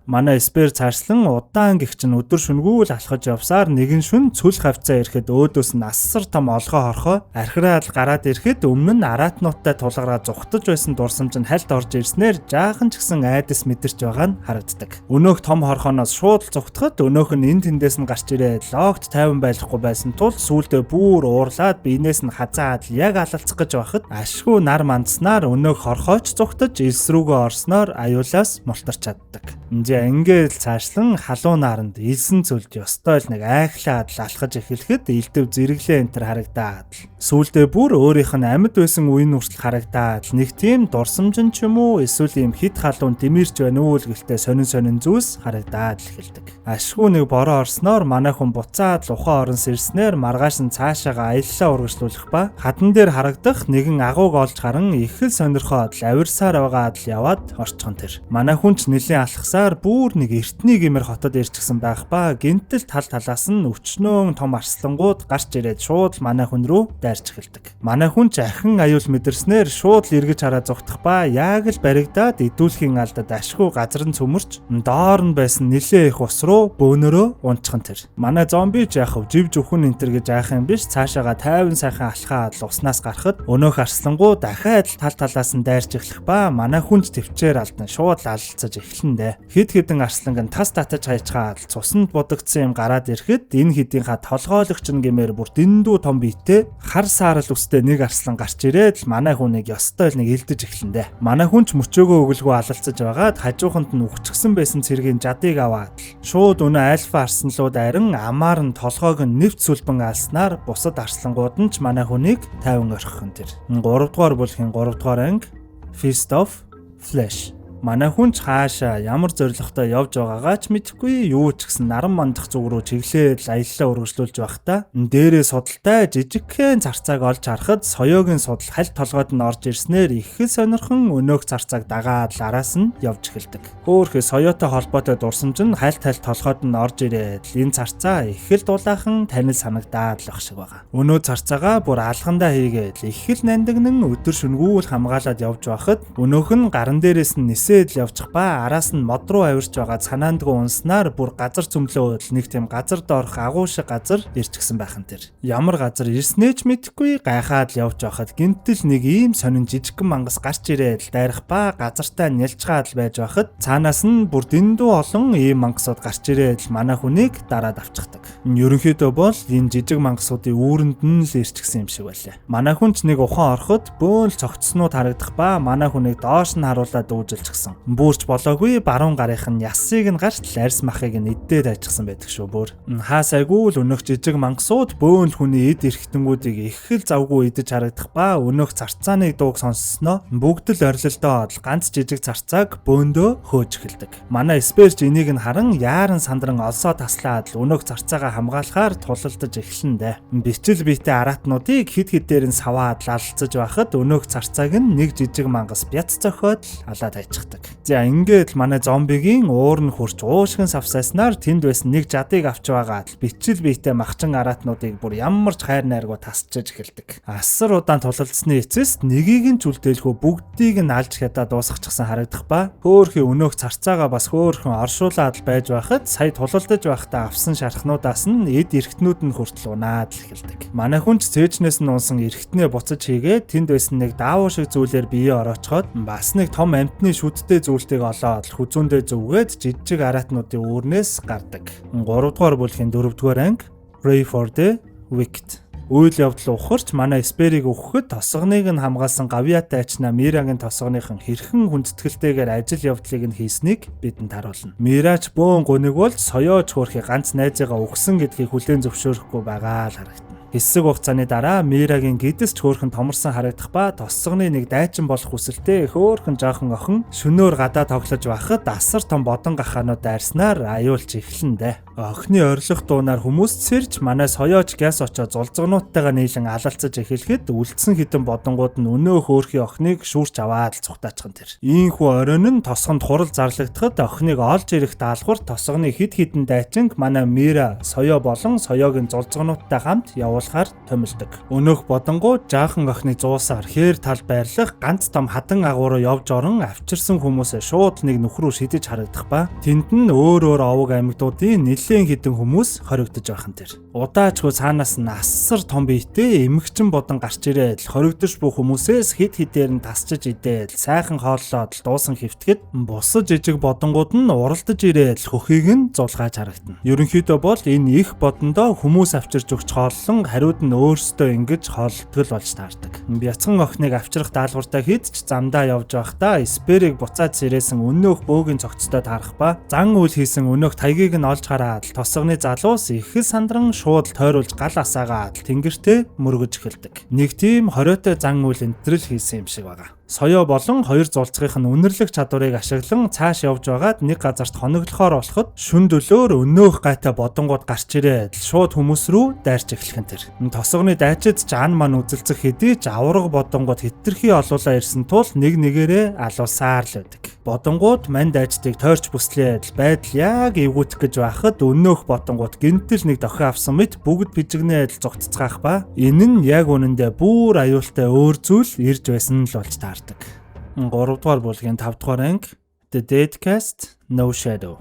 Speaker 1: Манай Эспер цаашлан удаан гихчин өдөр шөнөгүй л алхаж явсаар нэгэн шүн цүл хавцаа ирэхэд өөдөөс нь асар том олгоо хорхоо архираад гараад ирэхэд өмнө нь араатнуудтай тулгараа зүхтаж байсан дурсамж нь хальт орж ирснээр жаахан ч гэсэн айдас мэдэрч байгаа нь харагддаг. Өнөөх том хорхооноос шууд зүхтахад өнөөх нь энд тэндээс нь гарч ирээд логт тайван байхгүй байсан тул сүүлдээ бүр уурлаад биенээс нь хазаад яг алалцах гэж байхад ашгүй нар мандснаар өнөөх хорхооч зүхтаж элс рүүгээ орсноор аюулаас мултарч чаддаг. Ингээд цаашлан халуун наранд илсэн цөлд ёстой л нэг айхлаад л алхаж эхлэхэд элдэв зэрэглээ энтер харагдаад сүүлдээ бүр өөрийнх нь амьд байсан үеийн хүртэл харагдаад нэг тийм дурсамжин ч юм уу эсвэл юм хит халуун дэмэрч байна уу л гэлтэй сонин зүйлс харагдаад л эхэлдэг. Ашгүй нэг бороо орсноор манай хүн буцаад ухаан орон сэрснээр маргааш нь цаашаага аяллаа урагшлуулах ба хадан дээр харагдах нэгэн агууг олж харан их л сонирхоод авирсаар байгаад л яваад орчихон тэр. Манай хүн ч нэлийн алхсаар бүр нэг эртний гэмээр хотод ирчихсэн байх ба гинтэл тал талаас нь өвчнөөн том арслангууд гарч ирээд шууд манай хүн рүү дайрч эхэлдэг. Манай хүн ч ахин аюул мэдэрснээр шууд л эргэж хараа зүхтах ба яг л баригдаад идүүлэхийн алдад ашгүй газар нь цөмөрч доор нь байсан нилээ их ус руу бөөнөрөө унчхан тэр. Манай зомби ч яхав жив зүхэн энтер гэж айх юм биш цаашаага тайван сайхан алхаад л уснаас гарахад өнөөх арслангуу дахиад л тал талаас нь дайрч эхлэх ба манай хүнч төвчээр алдан шууд л алалцаж эхлэндэ. Хэд хэдэн арсланг нь тас татаж хайчгаад цуснд будагдсан юм гараад ирэхэд энэ хэдийнха толгойлогч нь гэмээр бүр дэндүү том биетэй хар саарл үстэй нэг арслан гарч ирээд л манай хүнийг ёстой л нэг элдэж эхлэндэ. Манай хүн ч мөчөөгөө өглгөө алалцаж байгаад хажууханд нь үхчихсэн байсан цэргийн жадыг аваад шууд өнөө альфа арсланлууд айран амаар нь толгойг нь нэвт сүлбэн алснаар бусад арслангууд нь ч манай хүнийг тайван орхихон тэр. 3 дугаар бүлгийн 3 дугаар анги Feast of Flesh. Манай хүн ч хаашаа ямар зоригтой явж байгаагаа ч мэдэхгүй юу ч гэсэн наран мандах зүг рүү чиглээд аяллаа үргэлжлүүлж байхдаа дээрээ судалтай жижигхэн царцааг олж харахад соёогийн судал хальт толгойд нь орж ирснээр их л сонирхон өнөөх царцааг дагаад л араас нь явж эхэлдэг. Хөөхөө соёотой холбоотой дурсамж нь хальт толгойд нь орж ирээд энэ царцаа их л дулаахан танил санагдаад л ах шиг байгаа. Өнөө царцаагаа бүр алхандаа хийгээд их л нандинан өдөр шөнөгүй л хамгаалаад явж байхад өнөөх нь гаран дээрээс нь сэл явчих ба араас нь мод руу авирч байгаа цанаандгүй унснаар бүр газар цөмлөөд нэг тийм газар доорх агуу шиг газар ирчихсэн байхын тэр. Ямар газар ирснээ ч мэдэхгүй гайхаад л явж байхад гинтэл нэг ийм сонин жижигхэн мангас гарч ирээд дайрах ба газартаа нялчгаад л байж байхад цаанаас нь бүр дэндүү олон ийм мангасууд гарч ирээд манай хүнийг дараад авчихдаг. Ерөнхийдөө бол энэ жижиг мангасуудын үүрэнд нь л ирчихсэн юм шиг байлаа. Манай хүн ч нэг ухаан ороход бөөн л цогцснууд харагдах ба манай хүнийг доош нь харуулаад дүүжилж Бүрч болоогүй баруун гарынх нь ясыг нь гарч арьс махыг нь идээд ажчихсан байдаг шүү бүр. Хаасайгүй л өнөөх жижиг мангасууд бөөн л хүний эд эрхтэнгүүдийг их л завгүй идэж харагдах ба өнөөх царцааны дууг сонссноо бүгд л орилолдоод ганц жижиг царцааг бөөндөө хөөж эхэлдэг. Манай Эсперч энийг нь харан яаран сандран олсоо таслаад л өнөөх царцаагаа хамгаалахаар тулалдаж эхлэндэ. Бичил биетэй араатнуудыг хид хидээр нь саваад лалцаж байхад өнөөх царцааг нь нэг жижиг мангас бяц цохоод алаад хайчих. За ингээд л манай зомбигийн уур нь хурч уушгин савсааснаар тэнд байсан нэг жадыг авч байгаад л бичил биетэй махчин араатнуудыг бүр ямар ч хайр найргуу тасчиж эхэлдэг. Асар удаан тулалдсны эцэст нэгийг нь зүлдээлхүү бүгдийг нь алж хядаа дуусгачихсан харагдах ба хөөхий өнөөх царцаагаа бас хөөхөн оршуулаад л байж байхад сая тулалдаж байхдаа авсан шархнуудаас нь эд эргэтнүүд нь хүртэл унаад л эхэлдэг. Манай хүн ч цээжнээс нь унсан эргэтнээ буцаж хийгээд тэнд байсан нэг даавуу шиг зүйлээр бие ороочхоод бас нэг том амтны шүдтэй зүйлтийг олоод хүзүүндээ зүгээд жижиг араатнуудын үүрнээс гардаг. 3 дугаар бүлгийн 4 дугаар анги Pray for the Wicked. Үйл явдал ухарч манай Эсперийг өгөхөд тосгоныг нь хамгаалсан гавьяатай ачна Мирагийн тосгоныхон хэрхэн хүндэтгэлтэйгээр ажил явдлыг нь хийснийг бидэнд харуулна. Мирач бөөн гуниг бол соёож хөөрхий ганц найзыгаа өгсөн гэдгийг хүлээн зөвшөөрөхгүй байгаа л харагдана. Хэсэг хугацааны дараа Мирагийн гидэс ч хөөрхөн томорсон харагдах ба тосгоны нэг дайчин болох хүсэлтэй хөөрхөн жоохон охин шөнөөр гадаа тоглож байхад асар том бодон гахаанууд дайрснаар аюулж эхлэндэ. Охины орилох дуунаар хүмүүс цэрж манай соёож гяс очоод зулцгнууттайгаа нийлэн алалцаж эхлэхэд үлдсэн хідэн бодонгууд нь өнөө хөөрхий охиныг шүүрч аваад цухтаачхан тэр. Ийхүү оройн нь тосгонд хурал зарлагдахад охиныг олж ирэх даалгавар тосгоны хид хідэн дайчинг манай Мира соёо болон соёогийн зулцгнууттай хамт уулахаар томилдог. Өнөөх бодонгууд жаахан охины зуусаар хээр тал байрлах ганц том хадан агуураа явж орон авчирсан хүмүүсээ шууд нэг нүх рүү шидэж харагдах ба тэнд нь өөр овог аймагтуудын нэлээд хэдэн хүмүүс хоригдож байх нь тэр. Удаачгүй цаанаас нь асар том биетэй эмэгчин бодон гарч ирээд хоригдож буй хүмүүсээс хид хидээр нь тасчиж идээд сайхан хооллоод дуусан хөвтгöd бусад жижиг бодонгууд нь уралдаж ирээд хөхийг нь зулгааж харагдана. Ерөнхийдөө бол энэ их бодондоо хүмүүс авчирж өгч хооллон хариуд нь өөрсдөө ингэж хоолтгол болж таардаг. Бяцхан охиныг авчрах даалгавартай хэд ч замдаа явж байхдаа Эсперийг буцаад сэрээсэн өнөөх бөөгийн цогцтой таарах ба зан үйл хийсэн өнөөх тайгийг нь олж хараад тосгоны залуус их сандран шууд тойруулж гал асаагаад тэнгэртээ мөргөж эхэлдэг. Нэг тийм хориотой зан үйл энтрэл хийсэн юм шиг байна. Соёо болон хоёр зулцгийнх нь үнэрлэх чадварыг ашиглан цааш явж байгаад нэг газарт хоноглохоор болоход шүн дөлөөр өнөөх гайтай бодонгууд гарч ирээд шууд хүмүүс рүү дайрч эхлэх нь тэр. Тосгоны дайчид жаан маань үзэлцэх хэдий ч авраг бодонгууд хэтэрхий олуулаа ирсэн тул нэг нэгээрээ алуусаар л байдаг. Бодонгууд мань дайчдыг тойрч бүслээд байдал яг эвгүүтэх гэж байхад өнөөх бодонгууд гинтэл нэг дохио авсан мэт бүгд бижигнээд зогтцгаах ба энэ нь яг үнэндээ бүр аюултай өөр зүйл ирж байсан л болж таар. 3 дугаар бүлгийн 5 дугаар анги The Dead Cast No Shadow.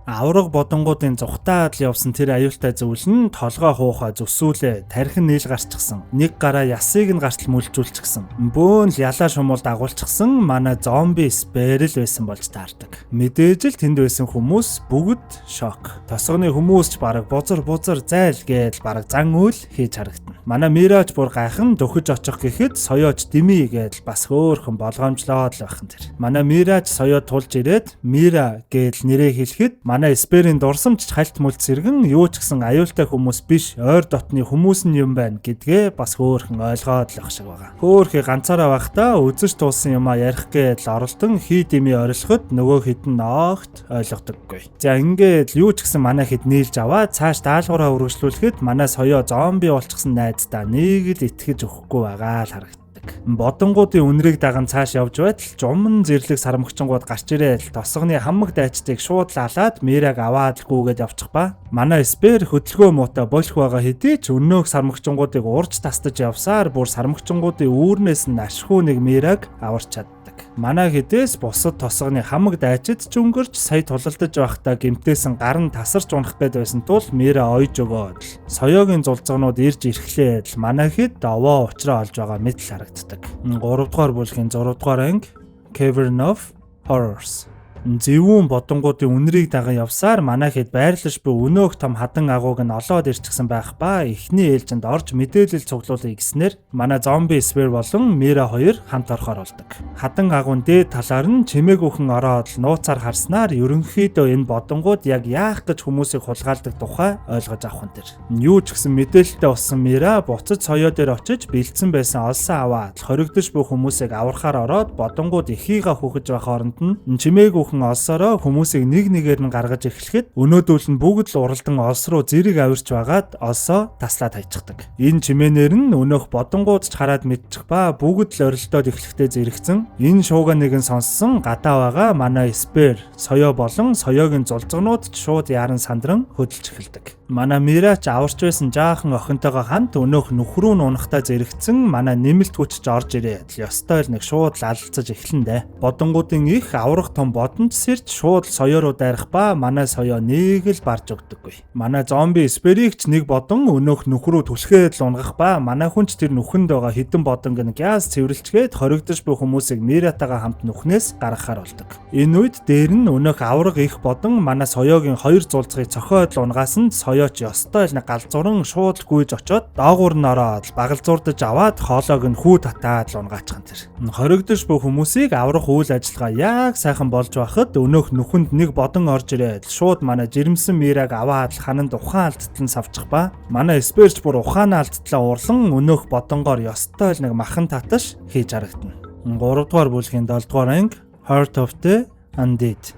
Speaker 1: Авраг бодонгуудын зүхтаад л явсан тэр аюултай зүйл нь толгой хуухаа зүсүүлээ тархин нийл гарччихсан. Нэг гараа ясыг нь гарчл мүлжүүлчихсэн. Бөөн л ялаа шумуул дагуулчихсан манай зомби Эсперл байсан болж таардаг. Мэдээж л тэнд байсан хүмүүс бүгд шок. Тосгоны хүмүүс ч бараг бузар зайл гээл бараг зан үйл хийж харагдана. Манай Мирач бүр гайхан дөхөж очих гэхэд соёоч дими гээл бас хөөхөн болгоомжлоод л байхын тэр. Манай Мирач соёо тулж ирээд Мира гээл нэрээ хэлэхэд манай Эсперийн дурсамж хальт мулт сэргэн юу ч гэсэн аюултай хүмүүс биш ойр дотны хүмүүс нь юм байна гэдгээ бас хөөхөн ойлгоод л ах шиг байгаа. Хөөхий ганцаараа байхдаа үзэж туулсан юмаа ярих гээд л оролдон хий дими орилоход нөгөө хідэн огт ойлгодоггүй. За ингээд юу ч гэсэн манай хэд нийлж аваад цааш даалгавраа үргэлжлүүлэхэд манай соёо зомби болчихсон найздаа нэг л итгэж өгөхгүй байгаа л харагдав. Бодонгуудын үнрийг даган цааш явж байтал жумн зэрлэг сармөгчингууд гарч ирээд тосгоны хамаг дайчдыг шууд лалаад Мираг аваад гүгээд явчих ба манай Эспер хөдөлгөөн муутай болох байгаа хэдий ч өнөөх сармөгчингуудыг урж тастаж явсаар бүр сармөгчингуудын үүрнээс нь ашгүй нэг Мираг аварч чаддаг. Манай хэдээс бусад тосгоны хамаг дайчид ч өнгөрч сая тулалдаж байхдаа гэмтээсэн гар нь тасарч унах гээд байсан тул Мира ойж өгөөд л соёогийн зулцгнууд ирж ирэхлээр л манай хэд овоо уучраа олж байгаа мэт л харагддаг. 3 дугаар бүлгийн 6 дугаар анги Cavern of Horrors. Зөвүүн бодонгуудын үнрийг даган явсаар манай хэд байрлаж буй өнөөх том хадан агууг нь олоод ирчихсэн байх ба эхний ээлжинд орж мэдээлэл цуглуулъя гэснээр манай зомби Эспер болон Мира хоёр хамт орохоор болдог. Хадан агуун дээд талаар нь чимээгүйхэн ороод нууцаар харснаар ерөнхийдөө энэ бодонгууд яг яах гэж хүмүүсийг хулгайлдаг тухай ойлгож авах нь тэр. Юу ч гэсэн мэдээлэлтэй болсон Мира буцаж соёо дээр очиж бэлдсэн байсан олсон аваад хоригдож буй хүмүүсийг аврахаар ороод бодонгууд эхийгээ хөөхөж байх хооронд нь чимээгүйхэн олсороо хүмүүсийг нэг нэгээр нь гаргаж эхлэхэд өнөөдөл нь бүгд л уралдан олс руу зэрэг авирч байгаад олсоо таслаад хайчихдаг. Энэ чимээнээр нь өнөөх бодонгууд ч хараад мэдчих ба бүгд л орилдоод эхлэхдээ зэрэгцэн энэ шууга нэгэн сонссон гадаа байгаа манай Эспер соёо болон соёогийн зулцгнууд ч шууд яран сандран хөдөлж эхэлдэг. Манай Мирач аварч байсан жаахан охинтойгоо хамт өнөөх нүхрүү нь унахтаа зэрэгцэн манай нэмэлт хүчж орж ирээд ёстой л нэг шууд лалцаж эхлэндэ. Бодонгуудын их аврах том бодонд сэрж шууд соёо руу дайрах ба манай соёо нэг л барж өгдөггүй. Манай зомби Эсперийг ч нэг бодон өнөөх нүхрүү түлхээд л унгах ба манай хүнч тэр нүхэнд байгаа хідэн бодонг нь гяс цэвэрлжгээд хоригдож буй хүмүүсийг Миратагаа хамт нүхнээс гаргахаар болдог. Энэ үед дээр нь өнөөх авраг их бодон манай соёогийн хоёр зулцгыг цохиод л унгаас нь соёоч ёстой л нэг галзууран шууд гүйж очоод доогуур нь ороод багалзуурдаж аваад хоолойг нь хүү татаад л унгаачихan тэр. Хоригдож буй хүмүүсийг аврах үйл ажиллагаа яг сайхан болж байхад өнөөх нүхэнд нэг бодон орж ирээд шууд манай жирэмсэн Мираг аваад хананд ухаан алдтал нь савчих ба манай Эсперч бүр ухаанаа алдтлаа урлан өнөөх бодонгоор ёстой л нэг махан таташ хийж харагдана. 3 дугаар бүлгийн 7 дугаар анги Heart of the Undead.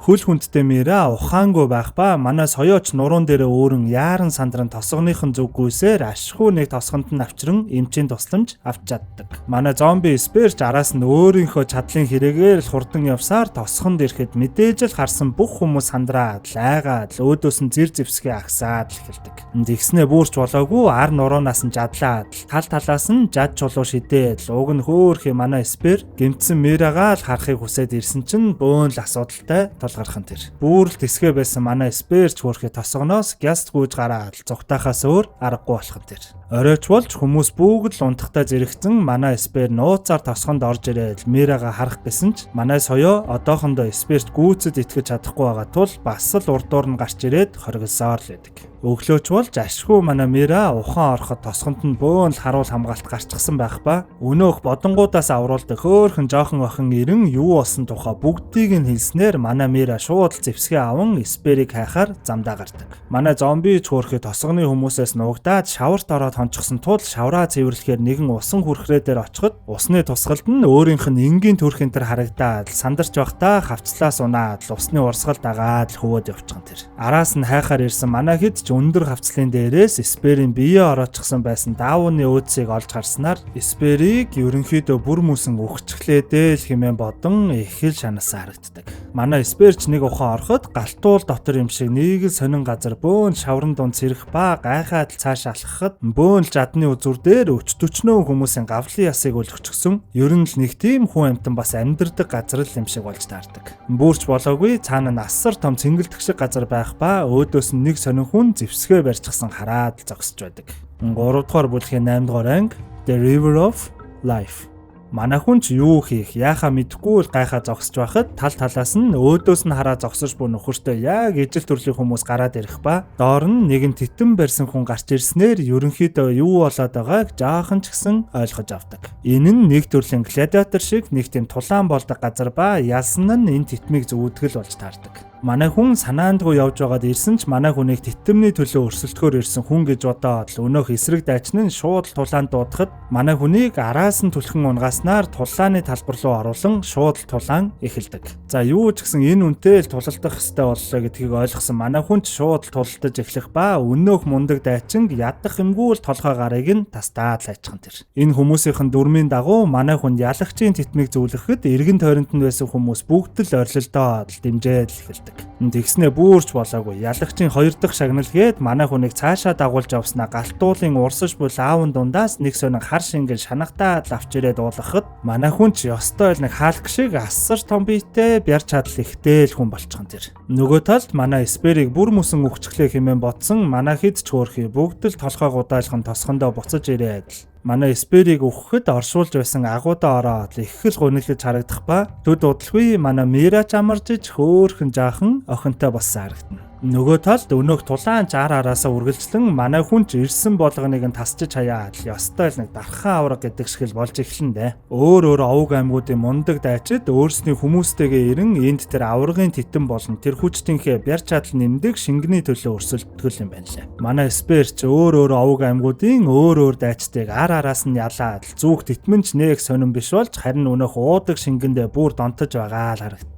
Speaker 1: Хөл хүндтэй Мира ухаангүй байх ба манай соёоч нуруунд дээр өөрөн яаран сандран тосгоныхон зүггүйсээр ашгүй нэг тосгонд нь авчран эмчийн тусламж авч чаддаг. Манай зомби Сперч араас нь өөрийнхөө чадлын хэрэгээр л хурдан явсаар тосгонд ирэхэд мэдээж л харсан бүх хүмүүс сандраад айгаад л өөдөөс нь зэр зэвсгээ агсаад л эхэлдэг. Тэгснээ бүрч болоогүй ар нуруунаас нь жадлаад тал талаас нь жад чулуу шидээд уг нь хөөх юм манай Спер гэмтсэн Мирагаа л харахыг хүсээд ирсэн чинь бөөн л асуудалтай гархан тэр. Бүрл тэсгэ байсан манай Сперч хөрхө тосгоноос гяст гүйж гараад зүгтахаас өөр аргагүй болох нь тэр. Оройч болж хүмүүс бүгд л унтахтаа зэрэгцэн манай Спер нууцаар тосгонд орж ирээд Мирага харах гэсэн ч манай соёо одоохондоо Сперч гүйцэд итгэж чадахгүй байгаа тул бас л урдуур нь гарч ирээд хоригсоор л байдаг. Өглөөч болж ашгүй манай Мира ухаан ороход тосгонд нь бөөн л харуул хамгаалт гарчсан байх ба өнөөх бодонгуудаас авруулдаг хөөхөн жоохон охин ирэн юу болсон тухай бүгдийг нь хэлснээр манай Мира шууд зэвсгээ аван Сперийг хайхаар замдаа гардаг. Манай зомби хөөхөд тосгоны хүмүүсээс нуугдаад шаварт ороод хончихсон тул шавраа цэвэрлэхээр нэгэн усан хүрхрээ дээр очиход усны тусгалд нь өөрийнх нь энгийн төрх энэ төр харагдаад сандарч байхдаа хавцлаас унаад усны урсгал дагаад хөвөөд явчихсан тэр. Араас нь хайхаар ирсэн манай хэд өндөр хавцлын дээрээс Сперийн бие ороочихсан байсан даавууны өөдсийг олж харснаар Сперийг ерөнхийдөө бүр мүсэн өгчглээдээ л хэмээн бодон их л шанасаа харагддаг. Манай Сперч нэг ухаан ороход галтуул дотор юм шиг нэг л сонин газар бөөн шаврын дунд сэрэх ба гайхаад л цааш алхахад бөөн л жадны үзүр дээр өчтөчнөө хүмүүсийн гавлын ясыг өлгчгсөн. Ер нь л нэг тийм хүн амтан бас амьдардаг газар л юм шиг болж таардаг. Бүрч болоогүй цаана нь асар том цэнгэлдэх шиг газар байх ба өөдөөс нь нэг сонин хүн зэвсгээ барьчихсан хараад л зогсож байдаг. 3 дугаар бүлгийн 8 дугаар анги The River of Life. Манай хүн ч юу хийх яахаа мэдэхгүй л гайхаа зогсож байхад тал талаас нь өөдөөс нь хараа зогсож буй нөхөртөө яг ижил төрлийн хүмүүс гараад ирэх ба доор нь нэгэн титэн барьсан хүн гарч ирснээр ерөнхийдөө юу болоод байгааг жаахан ч гэсэн ойлгож авдаг. Энэ нь нэг төрлийн гладиатор шиг нэг тийм тулаан болдог газар ба ялсан нь энэ титмийг зүудгэл болж таардаг. Манай хүн санаандгүй явж байгаад ирсэн ч манай хүнийг титэмний төлөө өрсөлдөхөөр ирсэн хүн гэж бодоод л өнөөх эсрэг дайчин нь шууд тулаанд дуудахад манай хүнийг араас нь түлхэн унгаснаар тулааны талбар руу оруулан шууд тулаан эхэлдэг. За юу ч гэсэн энэ үнтэй л тулалдах хэрэгтэй боллоо гэдгийг ойлгосон манай хүн ч шууд тулалдаж эхлэх ба өнөөх мундаг дайчин ядах юмгүй л толгой гарыг нь тастаад лайчхан тэр. Энэ хүмүүсийн дүрмийн дагуу манай хүн ялагчийн титмийг зөвлөхөд эргэн тойронд нь байсан хүмүүс бүгд л орилолдоод л дэмжээд л эхэлдэг. Тэгснээ бүрч болоогүй. Ялагчийн 2 дахь шагналгээд манай хүнийг цаашаа дагуулж явснаа галтуулын урсаж буй лаавн дундаас нэг сонин хар шингэл шанагтаад авч ирээд уулгахад манай хүн ч ёстой л нэг хаалх шиг асар том биетэй бяр чадал ихтэй л хүн болчихсон тэр. Нөгөө талд манай Сперийг бүр мүсэн өгчглээ хэмээн бодсон манай хэд ч хөөрхий бүгд л толгой гудаалхан тосгондоо буцаж ирээд манай Сперийг өгөхөд оршуулж байсан агуудаа ороод их л гуниглаж харагдах ба төд удалгүй манай Мира ч амаржиж хөөхөн жаахан охинтой болсон харагдана. Нөгөө талд өнөөх тулаан жаар араасаа үргэлжлэн манай хүн ч ирсэн болгоныг нь тасчиж хаяад ёстой л нэг дархан авраг гэдэг шиг л болж эхлэн дээ. Өөр овг аймагуудын мундаг дайчид өөрсний хүмүүстэйгээ ирэн энд тэр аврагын титэн болон тэр хүчтийнхээ бяр чадал нэмдэг шингэний төлөө өрсөлдгөл юм байна лээ. Манай Сперч өөр овг аймагуудын өөр дайчдыг араас нь ялаад зүг титмэнч нэг сонирн биш болж харин өнөөх уудаг шингэндээ бүр донтож байгаа л харагдав.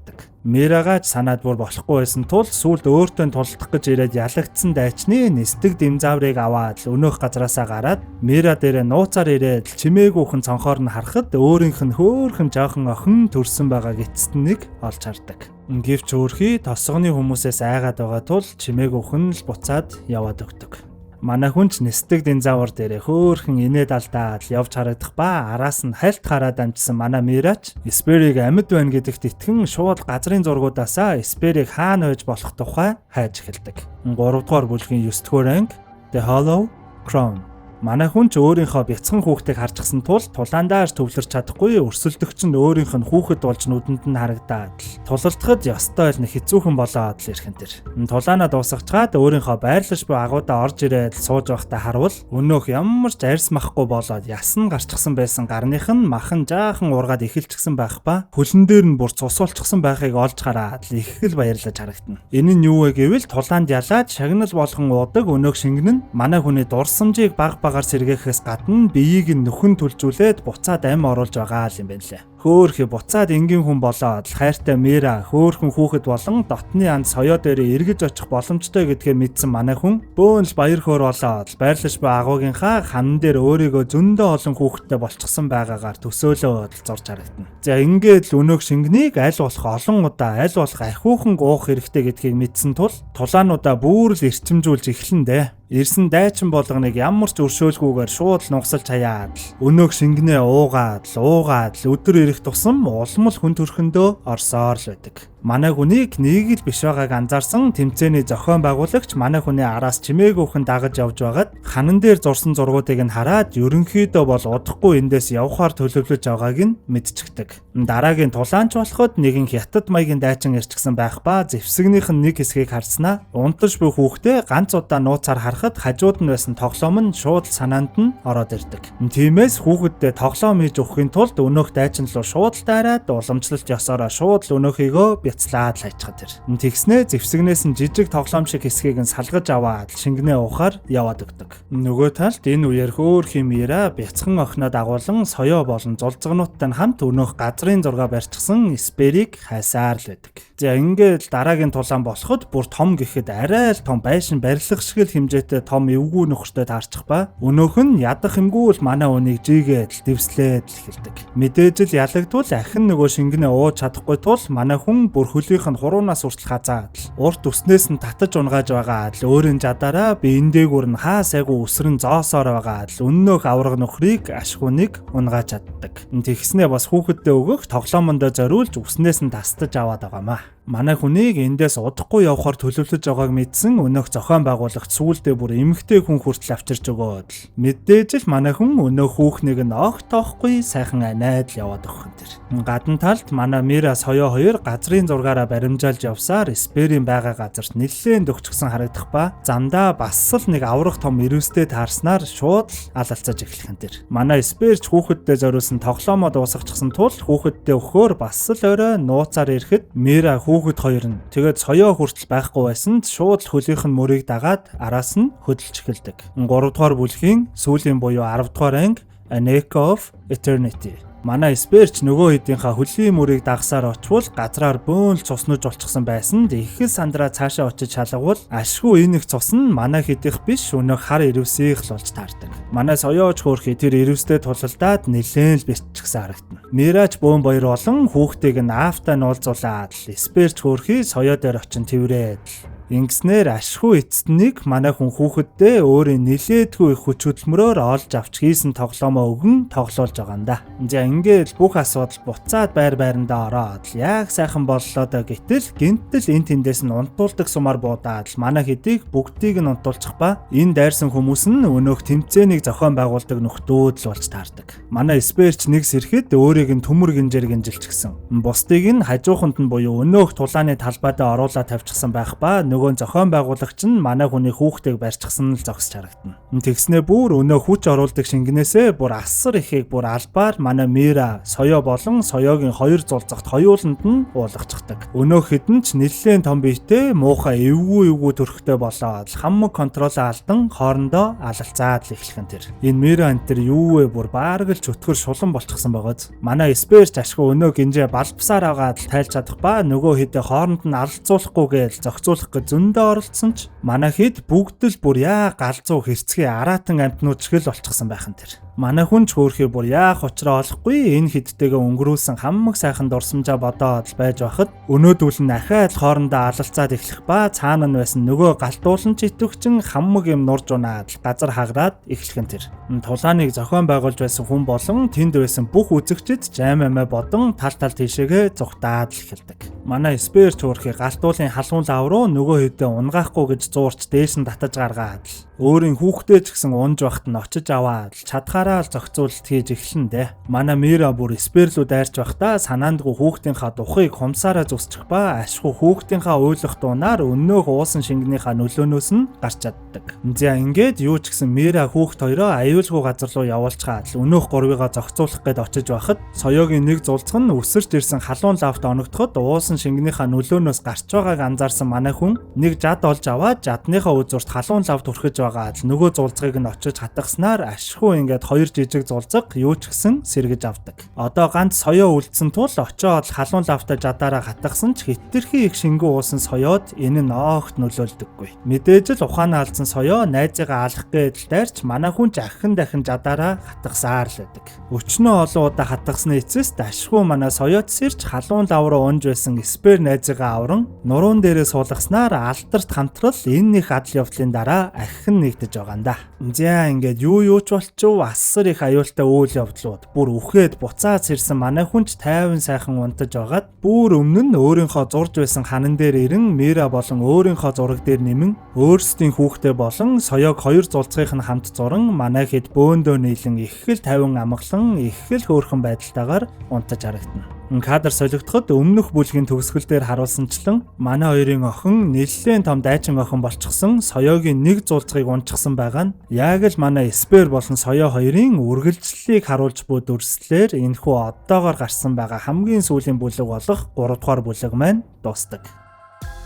Speaker 1: Мирагач санаад бүр болохгүй байсан тул сүүлд өөртөө тулдах гэж ирээд ялагдсан дайчны нисдэг дэмзаврыг аваад өнөөх газраасаа гараад Мира дээрээ нууцаар ирээд чимээгүйхэн цонхоор нь харахад өөрийнх нь хөөхөн жоохон охин төрсөн байгаа гэцэд нэг олж хардаг. Гэвч өөрхий тосгоны хүмүүсээс айгаад байгаа тул чимээгүйхэн л буцаад яваад өгдөг. Манай хүн ч нисдэг динзавар дээрээ хөөхөн инээд алдаад явж харагдах ба араас нь хальт хараад амжсан манай Мирач Сперийг амьд байна гэдэгт итгэн шууд газрын зургуудаасаа Сперийг хаана байж болох тухай хайж эхэлдэг. 3 дугаар бүлгийн 9 дугаар анги The Hollow Crown. Манай хүн ч өөрийнхөө бяцхан хүүхдийг харчихсан тул тулаандаас төвлөрч чадахгүй өрсөлдөгч нь өөрийнх нь хүүхэд болж нүдэнд нь харагдаад тулалдахад ёстой л нэг хэцүүхэн болоод л ирхэн тэр. Тулаанаа дуусгачаад өөрийнхөө байрлаж буй агуудаа орж ирээд сууж байхдаа харвал өнөөх ямар ч арьс махгүй болоод ясан гарчсан байсан гарных нь махан жаахан ургаад эхэлчихсэн байх ба хөлн дээр нь бүр цусуулчихсан байхыг олж хараад их л баярлаж харагдана. Энэ нь юу вэ гэвэл тулаанд ялаад шагнал болгон уудаг өнөөх шингэн нь манай хүний дурсамжийг баг багаар сэргээхээс гадна биеийг нь нөхөн түлжүүлээд буцаад ам оруулж байгаа юм байна лээ. Хөөхий буцаад энгийн хүн болоод хайртай Мира хөөхөн хүүхэд болон дотны анд соёо дээр эргэж очих боломжтой гэдгээ мэдсэн манай хүн бөөнл баяр хөөр болоод байрлаж буй агуугийнхаа хан дээр өөрийгөө зөндөө олон хүүхэдтэй болчихсон байгаагаар төсөөлөөд зурж харагдана. За ингээд л өнөөх шингэнийг аль болох олон удаа аль болох ахиухан гуух хэрэгтэй гэдгийг мэдсэн тул тулаануудаа бүр л эрчимжүүлж эхлэндэ. Ирсэн дайчин болгоныг ямар ч өршөөлгүйгээр шууд нугсалж хаяад өнөөх шингэнээ уугаад өдөр ирэх тусам улам л хүн төрхөндөө орсоор л байдаг. Манай хүнийг нэг л биш байгааг анзаарсан тэмцээний зохион байгуулагч манай хүний араас чимээгүйхэн дагаж явж байгаад ханан дээр зурсан зургуудыг нь хараад ерөнхийдөө бол удахгүй эндээс явхаар төлөвлөж байгааг нь мэдчихдэг. Дараагийн тулаанч болоход нэгэн хятад маягийн дайчин ирчихсэн байх ба зэвсэгнийх нь нэг хэсгийг харснаа унтаж буй хүүхдээ ганц удаа нууцаар харахад хажууд нь байсан тоглоом нь шууд санаанд нь ороод ирдэг. Тиймээс хүүхэддээ тоглоом хийж өгөхийн тулд өнөөх дайчин руу шууд дайраад уламжлалт ёсороо шууд л өнөөхийгөө бяцлаад лайчхад ир. Тэгснээ зэвсэгнээс нь жижиг тоглоом шиг хэсгийг нь салгаж аваад шингэнээ уухаар яваад өгдөг. Нөгөө талд энэ үеэр хөөхий Мира бяцхан охиноо дагуулan соёо болон зулцгнуудтай хамт өнөөх газрын зураг барьчихсан Сперийг хайсаар л байдаг. За ингээд дараагийн тулаан болоход бүр том гэхэд арай л том байшин барилга шиг л хэмжээтэй том эвгүй нөхөртэй таарчих ба өнөөх нь ядах юмгүй л манай үнийг жигээд дэвслээд л эхэлдэг. Мэдээж л ялагдвал ахин нөгөө шингэнээ ууж чадахгүй тул манай хүн бүр хөлийнх нь хуруунаас хүртэл хазаад урт үснээс нь татаж унгааж байгаа л өөрийн жадаараа биен дээгүүр нь хаа сайгүй өсрөн зоосоор байгаа л өнөөх авраг нөхрийг ашгууныг унгааж чаддаг. Тэгснээ бас хүүхэддээ өгөх тоглоомондоо зориулж үснээс нь тастаж аваад байгаамаа. Манай хүнийг эндээс удахгүй явахаар төлөвлөж байгааг мэдсэн өнөөх зохион байгуулагч сүүлдээ бүр эмэгтэй хүн хүртэл авчирч өгөөд л мэдээж л манай хүн өнөөх хүүхнийг нь огт тоохгүй сайхан анаад л яваад өгөх юм тэр. Гадна талд манай Мира соёо хоёр газрын зургаараа баримжаалж явсаар Сперийн байгаа газарт нэлээд өгчгсөн харагдах ба замдаа бас л нэг аврах том ирүүстэй таарснаар шууд л алалцаж эхлэх юм тэр. Манай Сперч хүүхэддээ зориулсан тоглоомоо дуусгачихсан тул хүүхэддээ өгөхөөр бас л орой нууцаар ирэхэд Мира хүүхэд хоёр нь тэгээд соёо хүртэл байхгүй байсанд шууд л хөлийнх нь мөрийг дагаад араас нь хөдөлж эхэлдэг. 3 дугаар бүлгийн сүүлийн буюу 10 дугаар анги An Echo of Eternity. Манай Сперч нөгөө хэдийнхаа хөлийн мөрийг дагсаар очвол газраар бөөнл цуснаж болчихсон байсанд их л сандраа цаашаа очиж шалгавал ашгүй энэ их цус нь манай хэдих биш өнөөх хар ирвсийг л болж таардаг. Манай соёоч хөөрхий тэр ирвстэй тулалдаад нэлээд л бэлтчихсэн харагдана. Мирач бөөн баяр болон хүүхдийг нь аавтай нуулзуулаад л Сперч хөөрхий соёо дээр очин тэрврээд ингэснээр ашгүй эцэднийг манай хүн хүүхэддээ өөрийн нилээдгүй их хүч хөдөлмөрөөр олж авч хийсэн тоглоомоо өгөн тоглоулж байгаа юм да. За ингээд бүх асуудал буцаад байр байрандаа ороод яг сайхан боллоо доо гэтэл гинтэл эн тэндээс нь унтуулдаг сумаар буудаад манай хэдийг бүгдийг нь унтуулчих ба энэ дайрсан хүмүүс нь өнөөх тэмцээнийг зохион байгуулдаг нөхдүүд л болж таардаг. Манай Сперч нэг сэрхэд өөрийг нь төмөр гинжээр гинжилчихсэн. Бусдыг нь хажууханд нь буюу өнөөх тулааны талбайдаа оруулаад тавьчихсан байх ба нөгөө зохион байгуулагч нь манай хүний хүүхдийг барьчихсан л зогсож харагдана. Тэгснээ бүр өнөө хүч оруулдаг шингэнээсээ бүр асар ихийг бүр албаар манай Мира соёо болон соёогийн хоёр зулцагт хоёуланд нь уулгацдаг. Өнөө хэдэн ч нэлээд том биетэй муухай эвгүй төрхтэй болоод хамаг контролоо алдан хоорондоо алалцаад л эхлэх юм тэр. Энэ Мира энэ юу вэ бүр баараг л чөтгөр шулан болчихсон байгааз. Манай Сперч ашгүй өнөө гинжээ балбсаар агаад л тайлж чадах ба нөгөө хэдэ хооронд нь алалцуулахгүйгээл зохицуулах зөндөө оролцсон ч манай хэд бүгд л бүр яа галзуу хэрцгий араатан амтнууд шиг л болчихсон байх нь тэр. Манай хүн ч хөөрхий бүр яах учраа олохгүй энэ хэдтэйгээ өнгөрүүлсэн хамаг сайхан дурсамжаа бодоод л байж байхад өнөөдөл нь ахаад хоорондоо алалцаад эхлэх ба цаана нь байсан нөгөө галтуулан ч итвэгчин хамаг юм нурж унаад газар хаграад эхлэх нь тэр. Тулааныг зохион байгуулж байсан хүн болон тэнд байсан бүх үзэгчид жаймамаа бодон тал тийшээгээ зүгтаад л эхэлдэг. Манай Сперч хөөрхий галтуулын халуун лав руу нөгөө хэдэн унгаахгүй гэж зуурч дээш нь татаж гаргаад л өөрийн хүүхдээ ч гэсэн унж байхад нь очиж аваад чадхаараа л зохицуулалт хийж эхлэндэ. Манай Мира бүр Сперлүү дайрч байхдаа санаандгүй хүүхдийнхаа духыг хумсаараа зүсчих ба ашгүй хүүхдийнхаа уйлах дуунаар өнөөх уусан шингэнийхаа нөлөөнөөс нь гарч чаддаг. За ингээд юу ч гэсэн Мира хүүхд хоёроо аюулгүй газар руу явуулчихаад өнөөх гурвыгаа зохицуулах гээд очиж байхад соёогийн нэг зулцх нь өсөрч ирсэн халуун лавт оногдоход уусан шингэнийхаа нөлөөнөөс гарч байгааг анзаарсан манай хүн нэг жад олж аваад жадныхаа үзүүрт халуун лавт хүрхэж байгаад нөгөө зулцгийг нь очиж хатгаснаар ашгүй ингээд 2 жижиг зулцэг юу ч гэсэн сэргэж авдаг. Одоо ганц соёо үлдсэн тул очоод халуун лавтай жадаараа хатгасан ч хитрхи их шингэн уусан соёод энэ нь огт нөлөөлдөггүй. Мэдээж л ухаанаа алдсан соёо найзыгаа алах гэдэл дайрч манай хүн ч дахин жадаараа хатгасаар л байдаг. Өчнөө олон удаа хатгасны эцэст ашгүй манай соёод сэрж халуун лав руу унж байсан спер найзыгаа авран нуруунд дээрээ суулгаснаар алдарт хамтрал энэ их адал явдлын дараа ахин нэгдэж байгаа юм да. За ингээд юу ч болчихв асар их аюултай үйл явдлууд бүр үхээд буцаад сэрсэн манай хүн ч тайван сайхан унтаж байгаад бүр өмнө нь өөрийнхөө зурж байсан ханан дээр ирэн Мира болон өөрийнхөө зураг дээр нэмэн өөрсдийн хүүхдээ болон соёог 2 зулцгийнх нь хамт зуран манай хэд бөөндөө нийлэн их л тайван амгалан их л хөөрхөн байдалтайгаар унтаж харагдана. Кадр солигдоход өмнөх бүлгийн төгсгөл дээр харуулсанчлан манай хоёрын охин нэлээд том дайчин охин болчихсон соёогийн нэг зулцгийг унчихсан байгаа нь яг л манай спер болон соёо хоёрын үргэлжлэлийг харуулж буй дүрслэлээр энэхүү одоогоор гарсан байгаа хамгийн сүүлийн бүлэг болох 3 дугаар бүлэг маань дуустдаг.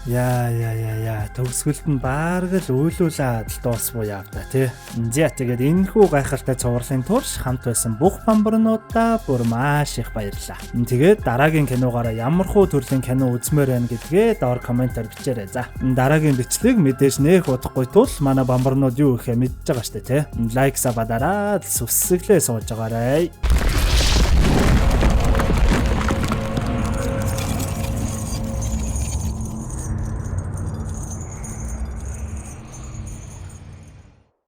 Speaker 1: Яа төгсгөлд нь баарг л үйлүүлээд дуусгүй яав та тий. За тэгээд энэхүү гайхалтай цувралын турш хамт байсан бүх бамбарнуудаа бүр маш их баярлалаа. Тэгээд дараагийн киногаараа ямар хуу төрлийн кино үзмээр байна гэдгээ доор комментээр бичээрэй. За дараагийн бичлэг мэдээж нэх удахгүй тул манай бамбарнууд юу ихэ мэдж байгаа штэ тий. Лайк сабадараад сүсгэлээ сууж байгаарай.